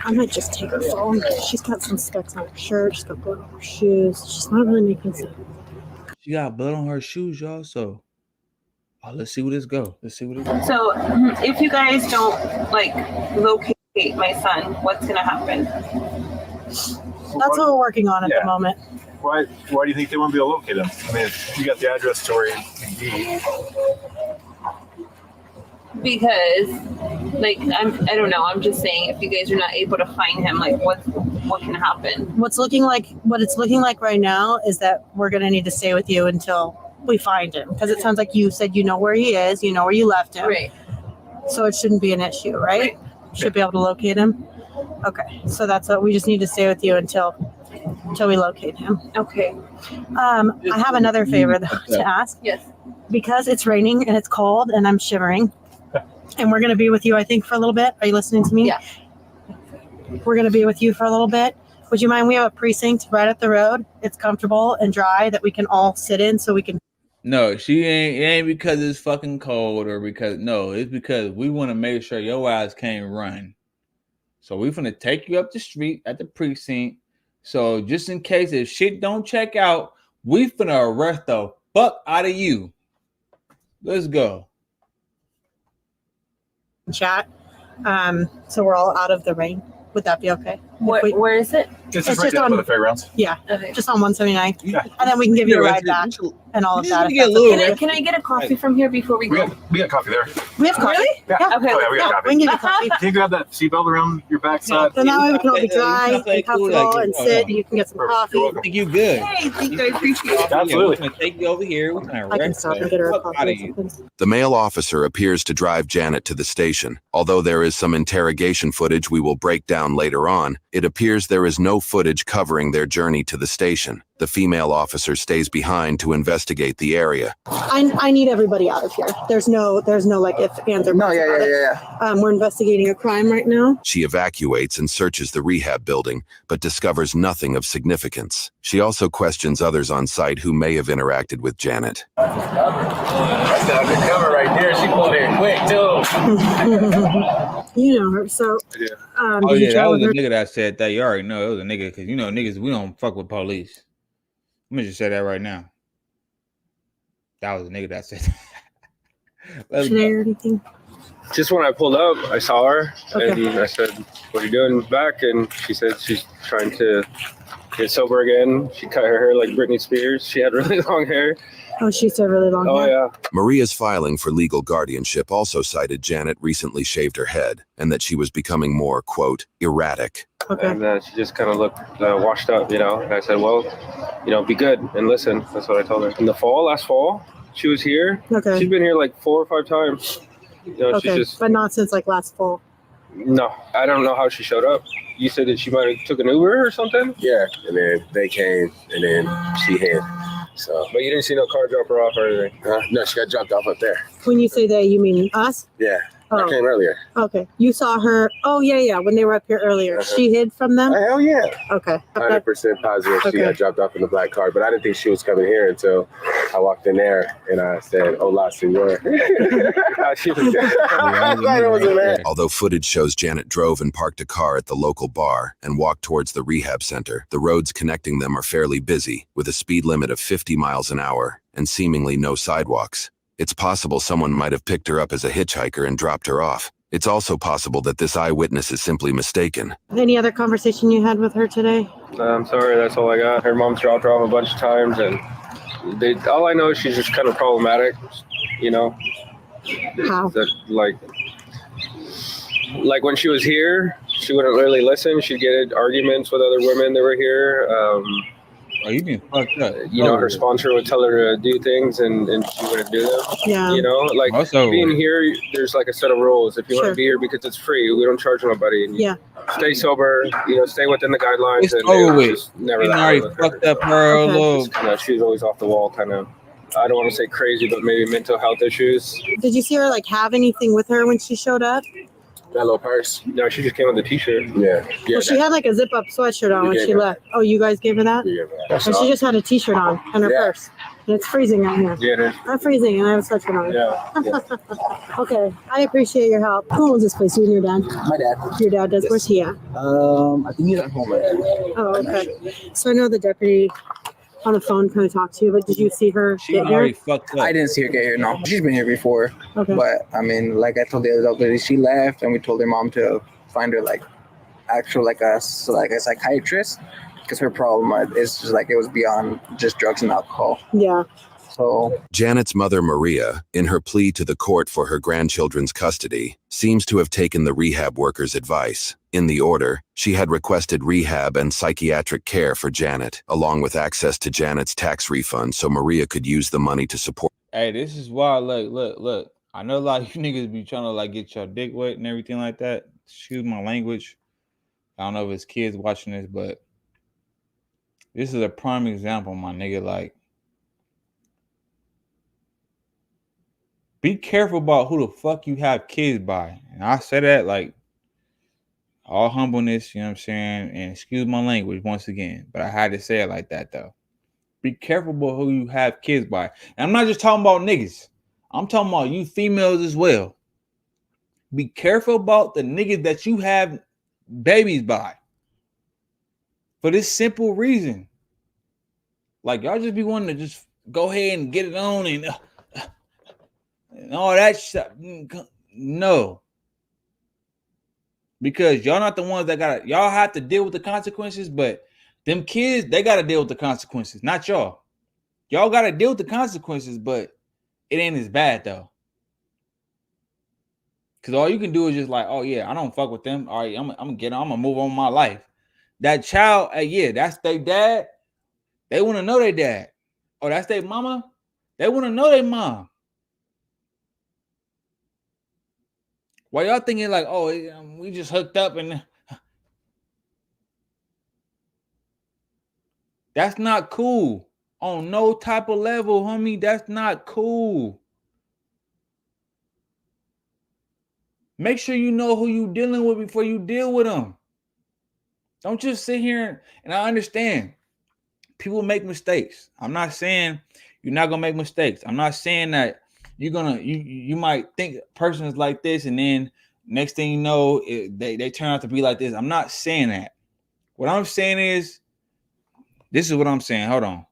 I might just take her phone. She's got some specks on her shirt. She's got blood on her shoes. She's not really making sense. She got blood on her shoes, y'all. So let's see where this go. So if you guys don't like locate my son, what's gonna happen? That's what we're working on at the moment. Why do you think they won't be able to locate him? I mean, you got the address story indeed. Because like I don't know, I'm just saying if you guys are not able to find him, like what can happen? What it's looking like right now is that we're gonna need to stay with you until we find him, because it sounds like you said you know where he is, you know where you left him, Right. So it shouldn't be an issue, right? Should be able to locate him. Okay, so that's what we just need to stay with you until we locate him. Okay. I have another favor though to ask. Yes. Because it's raining and it's cold and I'm shivering, and we're gonna be with you, I think, for a little bit. Are you listening to me? Yeah. We're gonna be with you for a little bit. Would you mind? We have a precinct right up the road. It's comfortable and dry that we can all sit in, so we can. No, it ain't because it's fucking cold or because it's because we want to make sure your ass can't run. So we're gonna take you up the street at the precinct. So just in case if shit don't check out, we finna arrest the fuck out of you. Let's go. Chat. So we're all out of the rain. Would that be okay? Where is it? It's It's right just down by on- the fairgrounds. Yeah, Okay. just on 179, Yeah. and then we can give you a ride back and all of that. if that's okay. Can I get a coffee from here before we We go? got coffee there. We have coffee. Really? Yeah. Yeah. Okay. Oh, yeah, we got Yeah, coffee. we can give you coffee. Can you grab that seatbelt around your backside? So now we can all be dry and comfortable and sit, and you can get some Perfect. coffee. You're welcome. I think you good. Hey, thank you. I appreciate it. Absolutely. We're gonna take you over here. We're gonna I can arrest stop you. and get her a Fuck coffee. outta or here. something. The male officer appears to drive Janet to the station. Although there is some interrogation footage we will break down later on, it appears there is no footage covering their journey to the station. The female officer stays behind to investigate the area. I need everybody out of here. There's no like ifs, ands, or buts about it. We're investigating a crime right now. She evacuates and searches the rehab building, but discovers nothing of significance. She also questions others on site who may have interacted with Janet. That's the undercover right there. She pulled in quick too. You know her, so. Yeah. Oh did you yeah, that tell was a her? nigga that said that. You already know it was a nigga because you know niggas we don't fuck with police. Let me just say that right now. That was a nigga that said that. Let's Should I go. hear anything? Just when I pulled up, I saw her, Okay. and I said, "What are you doing back?" And she said she's trying to get sober again. She cut her hair like Britney Spears. She had really long hair. Oh, she said really long Oh hair. yeah. Maria's filing for legal guardianship also cited Janet recently shaved her head and that she was becoming more, quote, erratic. Okay. And she just kind of looked washed up, you know. And I said, "Well, you know, be good and listen." That's what I told her. In the fall, last fall, she was here. Okay. She's been here like 4 or 5 times. You know, Okay. she's just But not since like last fall. no. I don't know how she showed up. You said that she might have took an Uber or something. Yeah, and then they came, and then she hit. So, But you didn't see no car drop her off or anything. no, she got dropped off up there. When you say they, you mean us? Yeah. I came earlier. Okay. You saw her. Oh, yeah. When they were up here earlier. She hid from them? Hell yeah. Okay. 100% positive she got dropped off in the black car, but I didn't think she was coming here until I walked in there and I said, "Hola, senor." Although footage shows Janet drove and parked a car at the local bar and walked towards the rehab center, the roads connecting them are fairly busy, with a speed limit of 50 miles an hour and seemingly no sidewalks. It's possible someone might have picked her up as a hitchhiker and dropped her off. It's also possible that this eyewitness is simply mistaken. Any other conversation you had with her today? I'm sorry, that's all I got. Her mom's dropped her off a bunch of times, and all I know is she's just kind of problematic, you know? How? That, like when she was here, she wouldn't really listen. She'd get in arguments with other women that were here. You been fucked up. You know, her sponsor would tell her to do things and she wouldn't do them. Yeah. You know, like Also, being here, there's like a set of rules. If you want to be here because it's free, we don't charge nobody. And Yeah. Stay sober, you know, stay within the guidelines. It's and over with. just never You that already way with fucked her. up her little. She's always off the wall, kind of. I don't want to say crazy, but maybe mental health issues. Did you see her like have anything with her when she showed up? That little purse. No, she just came with a t-shirt. Yeah. Well, she had like a zip up sweatshirt on when she left. Oh, you guys gave her that? Yeah. And she just had a t-shirt on and her purse. And it's freezing out here. Yeah, it is. I'm freezing and I have a sweatshirt on. Yeah. Okay, I appreciate your help. Who owns this place? You and your dad? My dad. Your dad does. Where's he at? I think he's at home right now. Oh, okay. So I know the deputy on the phone kind of talked to you, but did you see her get here? Fucked up. I didn't see her get here. No, she's been here before. Okay. But I mean, like I told the other lady, she left, and we told her mom to find her like a psychiatrist, because her problem is just like it was beyond just drugs and alcohol. Yeah. So Janet's mother, Maria, in her plea to the court for her grandchildren's custody, seems to have taken the rehab worker's advice. In the order, she had requested rehab and psychiatric care for Janet, along with access to Janet's tax refund so Maria could use the money to support. Hey, this is why, look. I know a lot of you niggas be trying to like get your dick wet and everything like that. Excuse my language. I don't know if it's kids watching this, but this is a prime example, my nigga. Like, be careful about who the fuck you have kids by. And I say that like all humbleness, you know what I'm saying? And excuse my language once again, but I had to say it like that though. Be careful about who you have kids by. And I'm not just talking about niggas. I'm talking about you females as well. Be careful about the niggas that you have babies by. For this simple reason. Like y'all just be wanting to just go ahead and get it on and all that shit. No. Because y'all not the ones that y'all have to deal with the consequences, but them kids, they gotta deal with the consequences, not y'all. Y'all gotta deal with the consequences, but it ain't as bad though. Cause all you can do is just like, oh yeah, I don't fuck with them. All right, I'm gonna move on with my life. That child, yeah, that's their dad. They want to know their dad. Oh, that's their mama. They want to know their mom. Why y'all thinking like, oh, we just hooked up and that's not cool on no type of level, homie. That's not cool. Make sure you know who you dealing with before you deal with them. Don't just sit here and I understand people make mistakes. I'm not saying you're not gonna make mistakes. I'm not saying that you're gonna you might think a person is like this and then next thing you know they turn out to be like this. I'm not saying that. What I'm saying is this is what I'm saying. Hold on.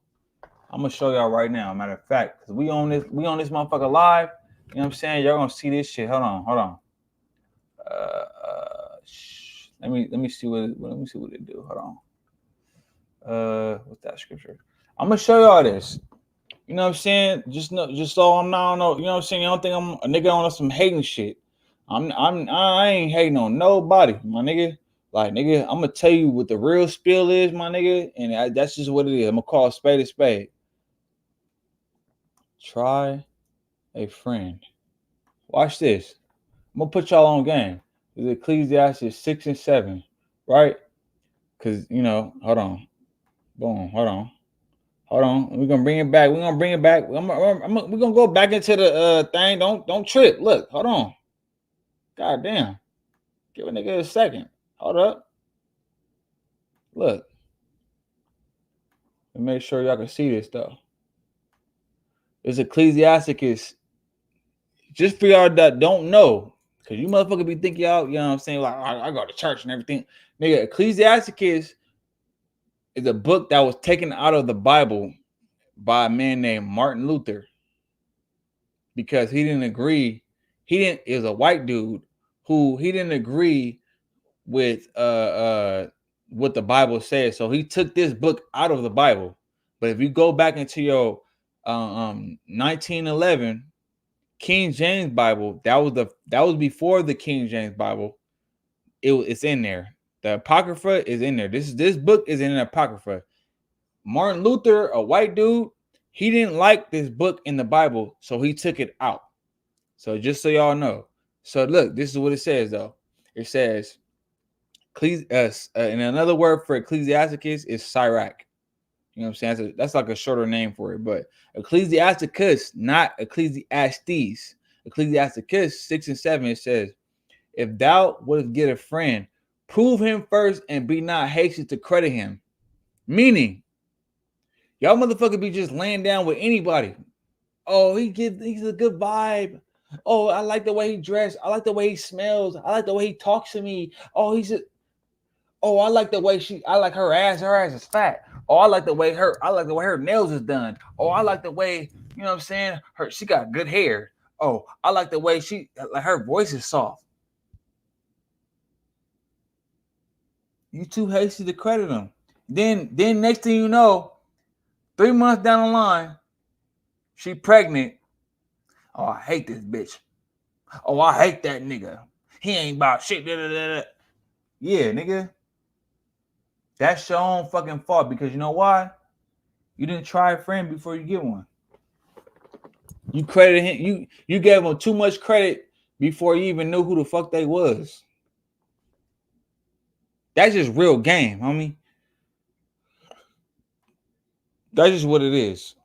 I'm gonna show y'all right now. Matter of fact, because we on this motherfucker live. You know what I'm saying? Y'all gonna see this shit. Hold on. Let me see what it do. Hold on. What's that scripture? I'm gonna show y'all this. You know what I'm saying? Just so I'm not, you know what I'm saying? I don't think I'm a nigga on some hating shit. I ain't hating on nobody, my nigga. Like, nigga, I'm gonna tell you what the real spill is, my nigga, and that's just what it is. I'm gonna call a spade a spade. Try a friend. Watch this. I'm gonna put y'all on game. It's Ecclesiastes 6 and 7, right? Because, you know, hold on. Boom, hold on. We're gonna bring it back. We're gonna go back into the thing. Don't trip. Look, hold on. God damn. Give a nigga a second. Hold up. Look. And make sure y'all can see this though. It's Ecclesiasticus. Just for y'all that don't know, because you motherfucker be thinking y'all, you know what I'm saying? Like, I go to church and everything. Nigga, Ecclesiasticus is a book that was taken out of the Bible by a man named Martin Luther because he didn't agree. It was a white dude who he didn't agree with what the Bible says. So he took this book out of the Bible. But if you go back into your 1911 King James Bible, that was before the King James Bible. It's in there. The Apocrypha is in there. This book is in the Apocrypha. Martin Luther, a white dude, he didn't like this book in the Bible, so he took it out. So just so y'all know. So look, this is what it says though. It says, and another word for Ecclesiasticus is Sirach. You know what I'm saying? That's like a shorter name for it, but Ecclesiasticus, not Ecclesiastes. Ecclesiasticus 6 and 7, it says, if thou wouldst get a friend, prove him first and be not hasty to credit him. Meaning, y'all motherfucker be just laying down with anybody. Oh, he's a good vibe. Oh, I like the way he dressed. I like the way he smells. I like the way he talks to me. Oh, I like the way I like her ass. Her ass is fat. Oh, I like the way her nails is done. Oh, I like the way, you know what I'm saying? She got good hair. Oh, I like the way her voice is soft. You too hasty to credit them. Then next thing you know, 3 months down the line, she pregnant. Oh, I hate this bitch. Oh, I hate that nigga. He ain't about shit. Da, da, da, da. Yeah, nigga. That's your own fucking fault because you know why? You didn't try a friend before you get one. You credited him. You gave him too much credit before you even knew who the fuck they was. That's just real game, homie. That's just what it is.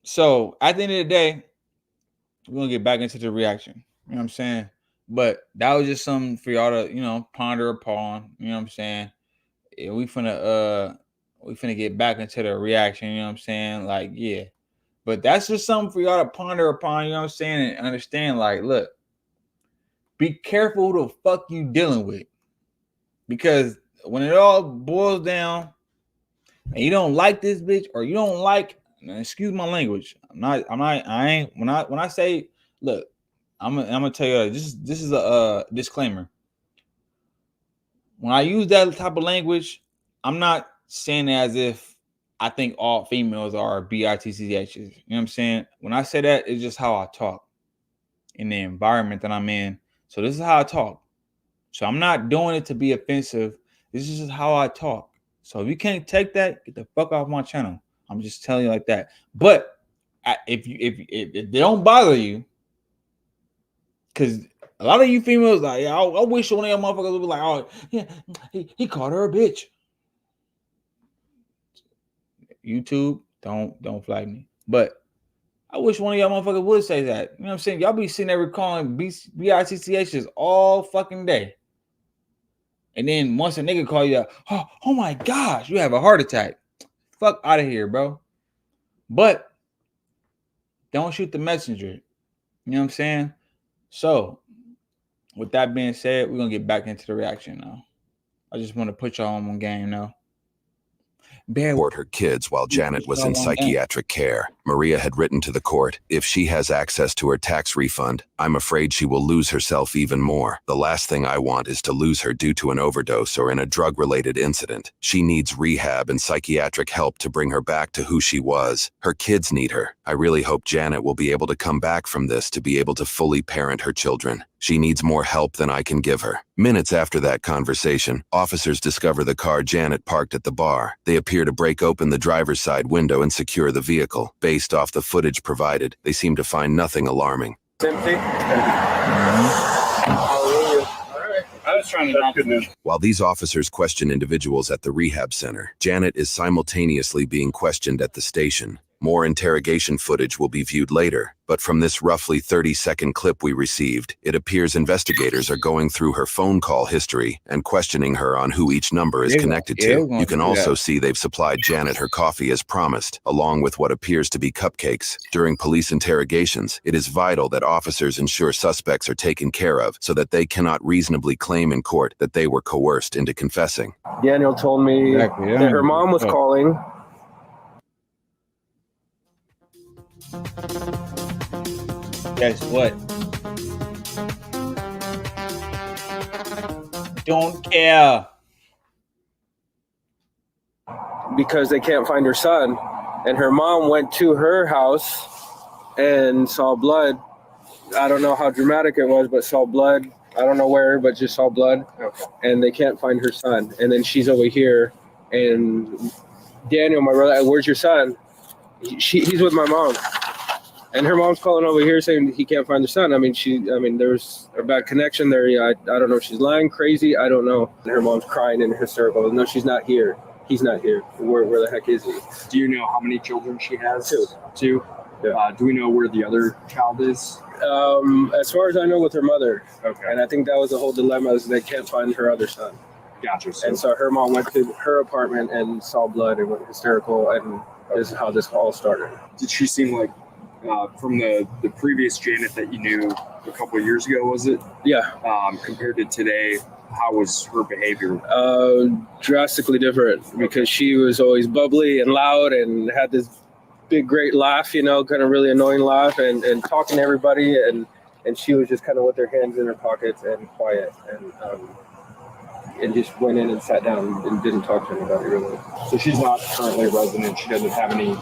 So at the end of the day, we're gonna get back into the reaction. You know what I'm saying? But that was just something for y'all to, ponder upon. You know what I'm saying? Yeah, we finna get back into the reaction, you know what I'm saying? Like, yeah. But that's just something for y'all to ponder upon, you know what I'm saying? And understand, like, look, be careful who the fuck you dealing with. Because when it all boils down and you don't like this bitch or you don't like, excuse my language. When I say, look, I'm gonna tell you this is a disclaimer. When I use that type of language, I'm not saying it as if I think all females are bitches. You know what I'm saying? When I say that, it's just how I talk in the environment that I'm in. So this is how I talk. So I'm not doing it to be offensive. This is just how I talk. So if you can't take that, get the fuck off my channel. I'm just telling you like that. But if they don't bother you, because a lot of you females like, I wish one of your motherfuckers would be like, oh, yeah, he called her a bitch. YouTube, don't flag me. But I wish one of y'all motherfuckers would say that. You know what I'm saying? Y'all be sitting there calling BITCHs all fucking day. And then once a nigga call you, oh my gosh, you have a heart attack. Fuck out of here, bro. But don't shoot the messenger. You know what I'm saying? So, with that being said, we're going to get back into the reaction now. I just want to put y'all on one game now. Support her kids while Janet was in psychiatric care. Maria had written to the court, if she has access to her tax refund, I'm afraid she will lose herself even more. The last thing I want is to lose her due to an overdose or in a drug-related incident. She needs rehab and psychiatric help to bring her back to who she was. Her kids need her. I really hope Janet will be able to come back from this to be able to fully parent her children. She needs more help than I can give her. Minutes after that conversation, officers discover the car Janet parked at the bar. They appear to break open the driver's side window and secure the vehicle. Based off the footage provided, they seem to find nothing alarming. While these officers question individuals at the rehab center, Janet is simultaneously being questioned at the station. More interrogation footage will be viewed later, but from this roughly 30-second clip we received, it appears investigators are going through her phone call history and questioning her on who each number is connected to. You can also see they've supplied Janet her coffee as promised, along with what appears to be cupcakes. During police interrogations, it is vital that officers ensure suspects are taken care of so that they cannot reasonably claim in court that they were coerced into confessing. Daniel told me that her mom was calling. Guess what? Don't care. Because they can't find her son. And her mom went to her house and saw blood. I don't know how dramatic it was, but saw blood. I don't know where, but just saw blood. Okay. And they can't find her son. And then she's over here. And Daniel, my brother, where's your son? He's with my mom. And her mom's calling over here saying he can't find her son. I mean, there's a bad connection there. Yeah, I don't know if she's lying, crazy. I don't know. And her mom's crying and hysterical. No, she's not here. He's not here. Where the heck is he? Do you know how many children she has? Two. Yeah. Do we know where the other child is? As far as I know, with her mother. Okay. And I think that was the whole dilemma, is they can't find her other son. Gotcha. And so her mom went to her apartment and saw blood and went hysterical, and this is how this all started. Did she seem like, from the previous Janet that you knew a couple of years ago, was it? Yeah. Compared to today, how was her behavior? Drastically different, because she was always bubbly and loud and had this big, great laugh, kind of really annoying laugh, and talking to everybody. And she was just kind of with her hands in her pockets and quiet, and just went in and sat down and didn't talk to anybody really. So she's not currently a resident. She doesn't have any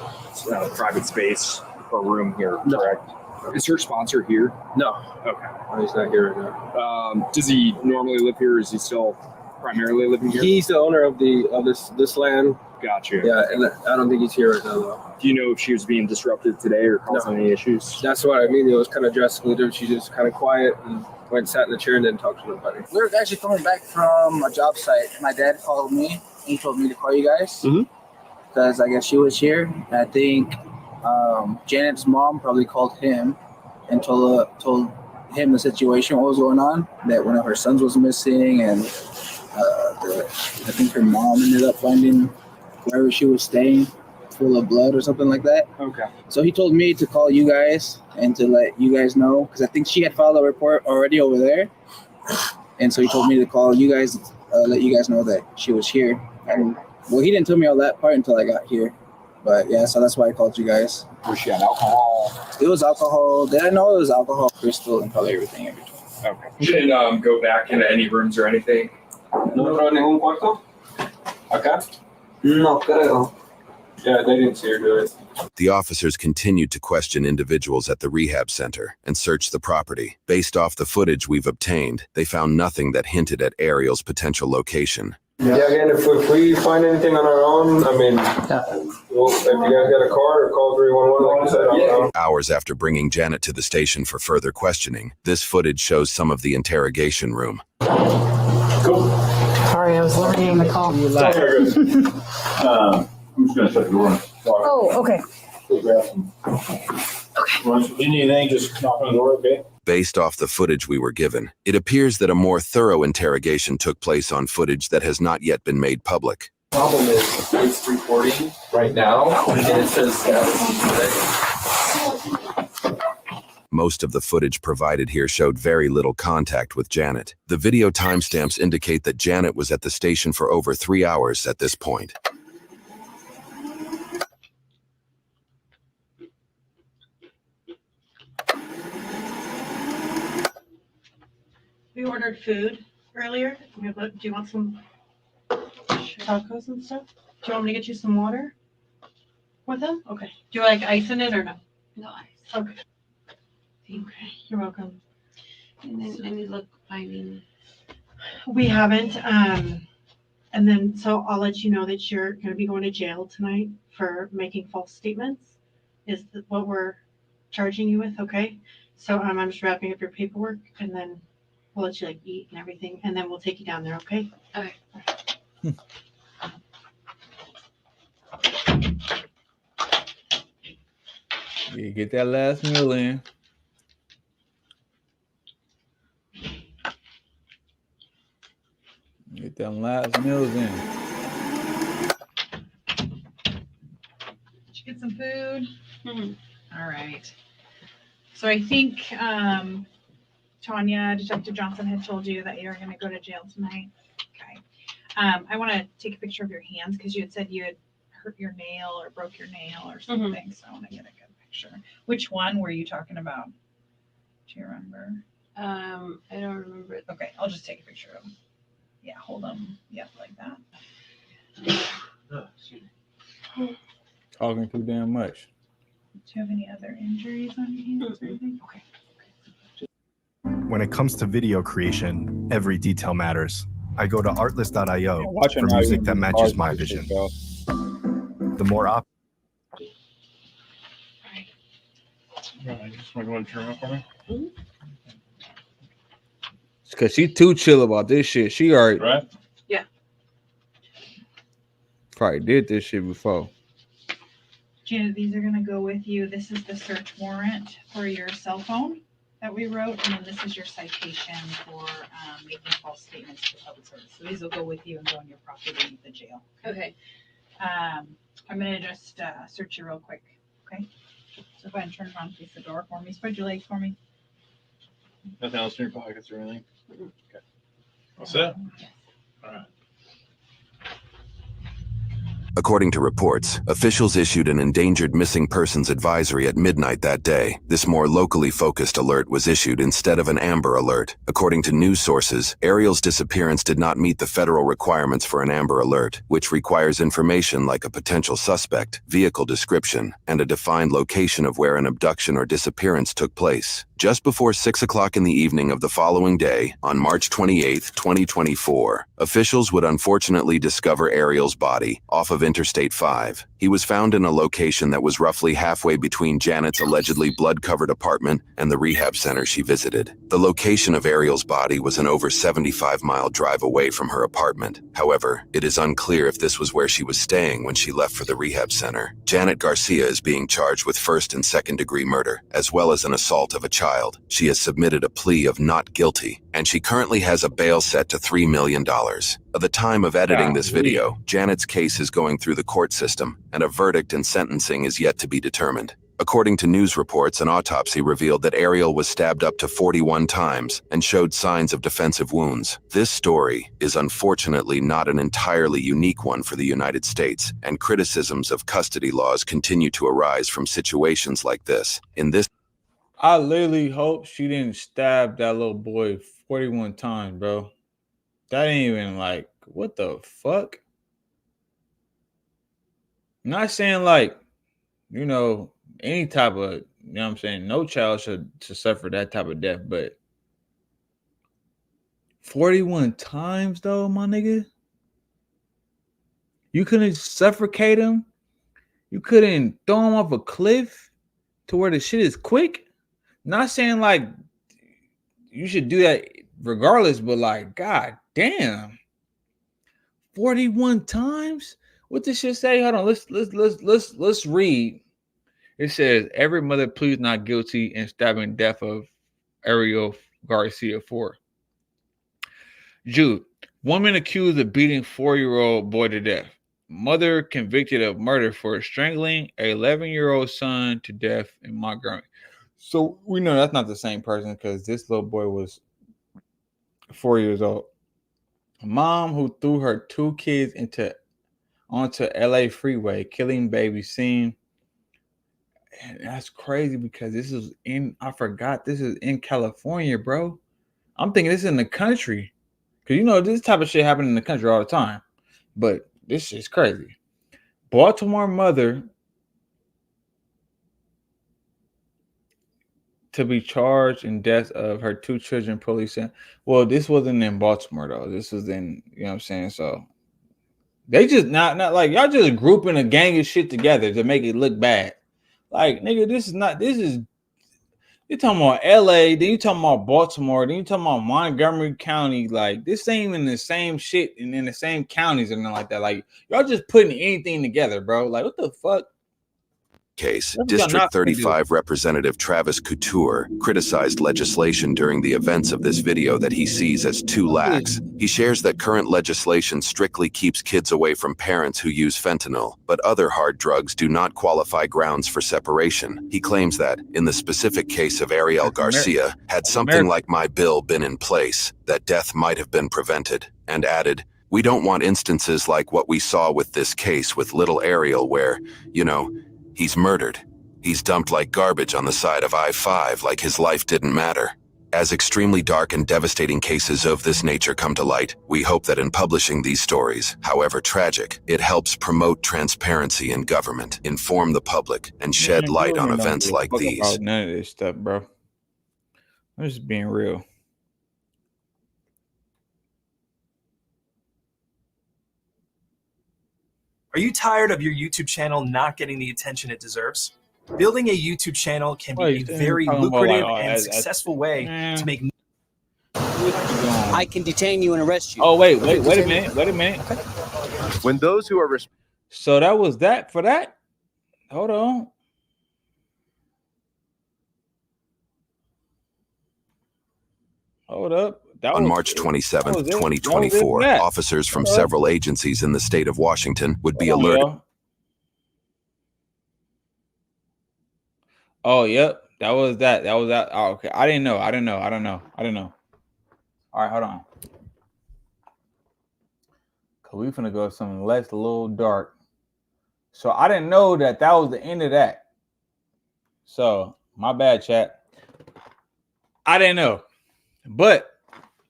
private space or room here, correct? Is her sponsor here? No. Okay. No, he's not here right now. Does he normally live here? Or is he still primarily living here? He's the owner of this land. Gotcha. Yeah, and I don't think he's here right now though. Do you know if she was being disruptive today or causing any issues? That's what I mean. It was kind of drastically different. She just kind of quiet and went and sat in the chair and didn't talk to nobody. We were actually coming back from a job site. My dad called me. He told me to call you guys because I guess she was here. I think Janet's mom probably called him and told him the situation, what was going on, that one of her sons was missing, and I think her mom ended up finding wherever she was staying full of blood or something like that. Okay. So he told me to call you guys and to let you guys know, because I think she had filed a report already over there. And so he told me to call you guys, let you guys know that she was here. And well, he didn't tell me all that part until I got here. But yeah, so that's why I called you guys. Was she on alcohol? It was alcohol. Did I know it was alcohol, crystal, and probably everything in between. Okay. She didn't go back into any rooms or anything? No entró en ningún cuarto? Acá? No creo. Yeah, they didn't see her do it. The officers continued to question individuals at the rehab center and search the property. Based off the footage we've obtained, they found nothing that hinted at Ariel's potential location. Yeah, again, if we find anything on our own, I mean, well, if you guys got a car, or call 311, like I said, I don't know. Hours after bringing Janet to the station for further questioning, this footage shows some of the interrogation room. Cool. Sorry, I was learning the call. I'm just going to shut the door. Oh, okay. Okay. Anything, just knock on the door, okay? Based off the footage we were given, it appears that a more thorough interrogation took place on footage that has not yet been made public. Problem is, it's recording right now, and it says Most of the footage provided here showed very little contact with Janet. The video timestamps indicate that Janet was at the station for over 3 hours at this point. We ordered food earlier. Do you want some tacos and stuff? Do you want me to get you some water with them? Okay. Do you like ice in it or no? No ice. Okay. Okay, you're welcome. And then any look finding. We haven't. And then so I'll let you know that you're going to be going to jail tonight for making false statements. Is what we're charging you with? Okay. So I'm just wrapping up your paperwork, and then we'll let you eat and everything, and then we'll take you down there, okay? Okay. You get that last meal in. Get them last meals in. Did you get some food? All right. So I think Tanya, Detective Johnson had told you that you're going to go to jail tonight. Okay. I want to take a picture of your hands because you had said you had hurt your nail or broke your nail or something. So I want to get a good picture. Which one were you talking about? Do you remember? I don't remember. Okay, I'll just take a picture of them. Yeah, hold them. Yep, like that. Talking too damn much. Do you have any other injuries on your hands or anything? Okay. When it comes to video creation, every detail matters. I go to artlist.io for how music you that do matches art my and shit, vision. bro. The more op- Just want to go and turn up for me. Cause she too chill about this shit. She already Right? Yeah. probably did this shit before. Janet, these are going to go with you. This is the search warrant for your cell phone that we wrote, and then this is your citation for making false statements to public service. So these will go with you and go on your property at the jail. Okay. I'm going to just search you real quick. Okay. So go ahead and turn around, face the door for me. Spread your legs for me. Nothing else in your pockets or anything? Okay. All set? All right. According to reports, officials issued an endangered missing persons advisory at midnight that day. This more locally focused alert was issued instead of an Amber Alert. According to news sources, Ariel's disappearance did not meet the federal requirements for an Amber Alert, which requires information like a potential suspect, vehicle description, and a defined location of where an abduction or disappearance took place. Just before 6 o'clock in the evening of the following day, on March 28, 2024, officials would unfortunately discover Ariel's body off of Interstate 5. He was found in a location that was roughly halfway between Janet's allegedly blood-covered apartment and the rehab center she visited. The location of Ariel's body was an over 75-mile drive away from her apartment. However, it is unclear if this was where she was staying when she left for the rehab center. Janet Garcia is being charged with first and second-degree murder, as well as an assault of a child. She has submitted a plea of not guilty, and she currently has a bail set to $3 million. At the time of editing this video, Janet's case is going through the court system, and a verdict and sentencing is yet to be determined. According to news reports, an autopsy revealed that Ariel was stabbed up to 41 times and showed signs of defensive wounds. This story is unfortunately not an entirely unique one for the United States, and criticisms of custody laws continue to arise from situations like this. In this I literally hope she didn't stab that little boy 41 times, bro. That ain't even like, what the fuck? I'm not saying like, you know, any type of, you know what I'm saying, no child should suffer that type of death, but 41 times though, my nigga? You couldn't suffocate him? You couldn't throw him off a cliff to where the shit is quick? Not saying like you should do that regardless, but like, god damn, 41 times. What this shit say? Hold on, let's read. It says every mother pleads not guilty in stabbing death of Ariel Garcia 4. Jude, woman accused of beating 4-year-old boy to death. Mother convicted of murder for strangling a 11-year-old son to death in Montgomery. So we know that's not the same person because this little boy was 4 years old. A mom who threw her 2 kids onto LA freeway, killing baby seen. And that's crazy because this is this is in California, bro. I'm thinking this is in the country. Because you know, this type of shit happen in the country all the time. But this is crazy. Baltimore mother to be charged in death of her 2 children, police said. Well, this wasn't in Baltimore though. This was in, you know what I'm saying? So they just not like y'all just grouping a gang of shit together to make it look bad. Like, nigga, you're talking about LA, then you talking about Baltimore, then you talking about Montgomery County. Like, this ain't even the same shit and in the same counties and nothing like that. Like, y'all just putting anything together, bro. Like, what the fuck? case, District 35 Representative Travis Couture criticized legislation during the events of this video that he sees as too lax. He shares that current legislation strictly keeps kids away from parents who use fentanyl, but other hard drugs do not qualify grounds for separation. He claims that, in the specific case of Ariel Garcia, had something like my bill been in place, that death might have been prevented, and added, "We don't want instances like what we saw with this case with little Ariel where, you know, he's murdered. He's dumped like garbage on the side of I-5 like his life didn't matter." As extremely dark and devastating cases of this nature come to light, we hope that in publishing these stories, however tragic, it helps promote transparency in government, inform the public, and shed light on events like these. None of this stuff, bro. I'm just being real. Are you tired of your YouTube channel not getting the attention it deserves? Building a YouTube channel can be a very lucrative and successful way to make. I can detain you and arrest you. Oh, wait a minute. Okay. When those who are so that was that for that. Hold on. Hold up. On March 27th, 2024, officers from several agencies in the state of Washington would be alerted. Oh, yep. That was that. Oh, okay. I didn't know. All right, hold on. Cause we finna go something less a little dark. So I didn't know that was the end of that. So my bad, chat. I didn't know. But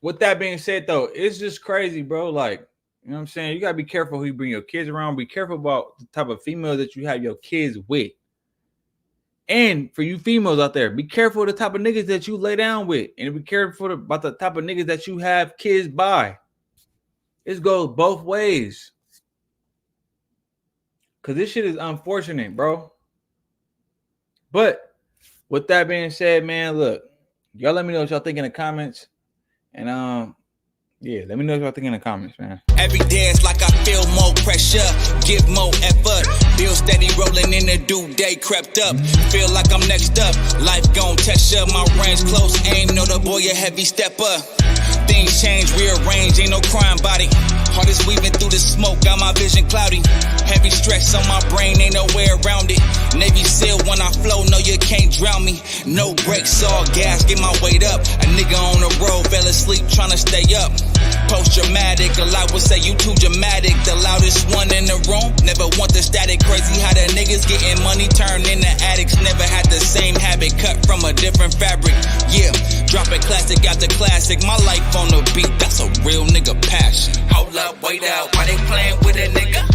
with that being said, though, it's just crazy, bro. Like, you know what I'm saying? You gotta be careful who you bring your kids around. Be careful about the type of female that you have your kids with. And for you females out there, be careful of the type of niggas that you lay down with, and be careful about the type of niggas that you have kids by. It goes both ways. Cause this shit is unfortunate, bro. But with that being said, man, look, y'all let me know what y'all think in the comments. And yeah, let me know what y'all think in the comments, man. Every day it's like I feel more pressure, give more effort. Bill steady rolling in the due day crept up. Feel like I'm next up. Life gon' test ya. My range close aim. Know the boy a heavy stepper. Things change, rearrange. Ain't no crime body. Heart is weaving through the smoke. Got my vision cloudy. Heavy stress on my brain. Ain't no way around it. Navy SEAL when I flow. No, you can't drown me. No brakes, all gas. Get my weight up. A nigga on the road fell asleep trying to stay up. Post dramatic, a lot would say you too dramatic. The loudest one in the room, never want the static. Crazy how the niggas getting money turned into addicts. Never had the same habit, cut from a different fabric. Yeah, dropping classic after classic. My life on the beat, that's a real nigga passion. Hold up, wait out, why they playing with a nigga?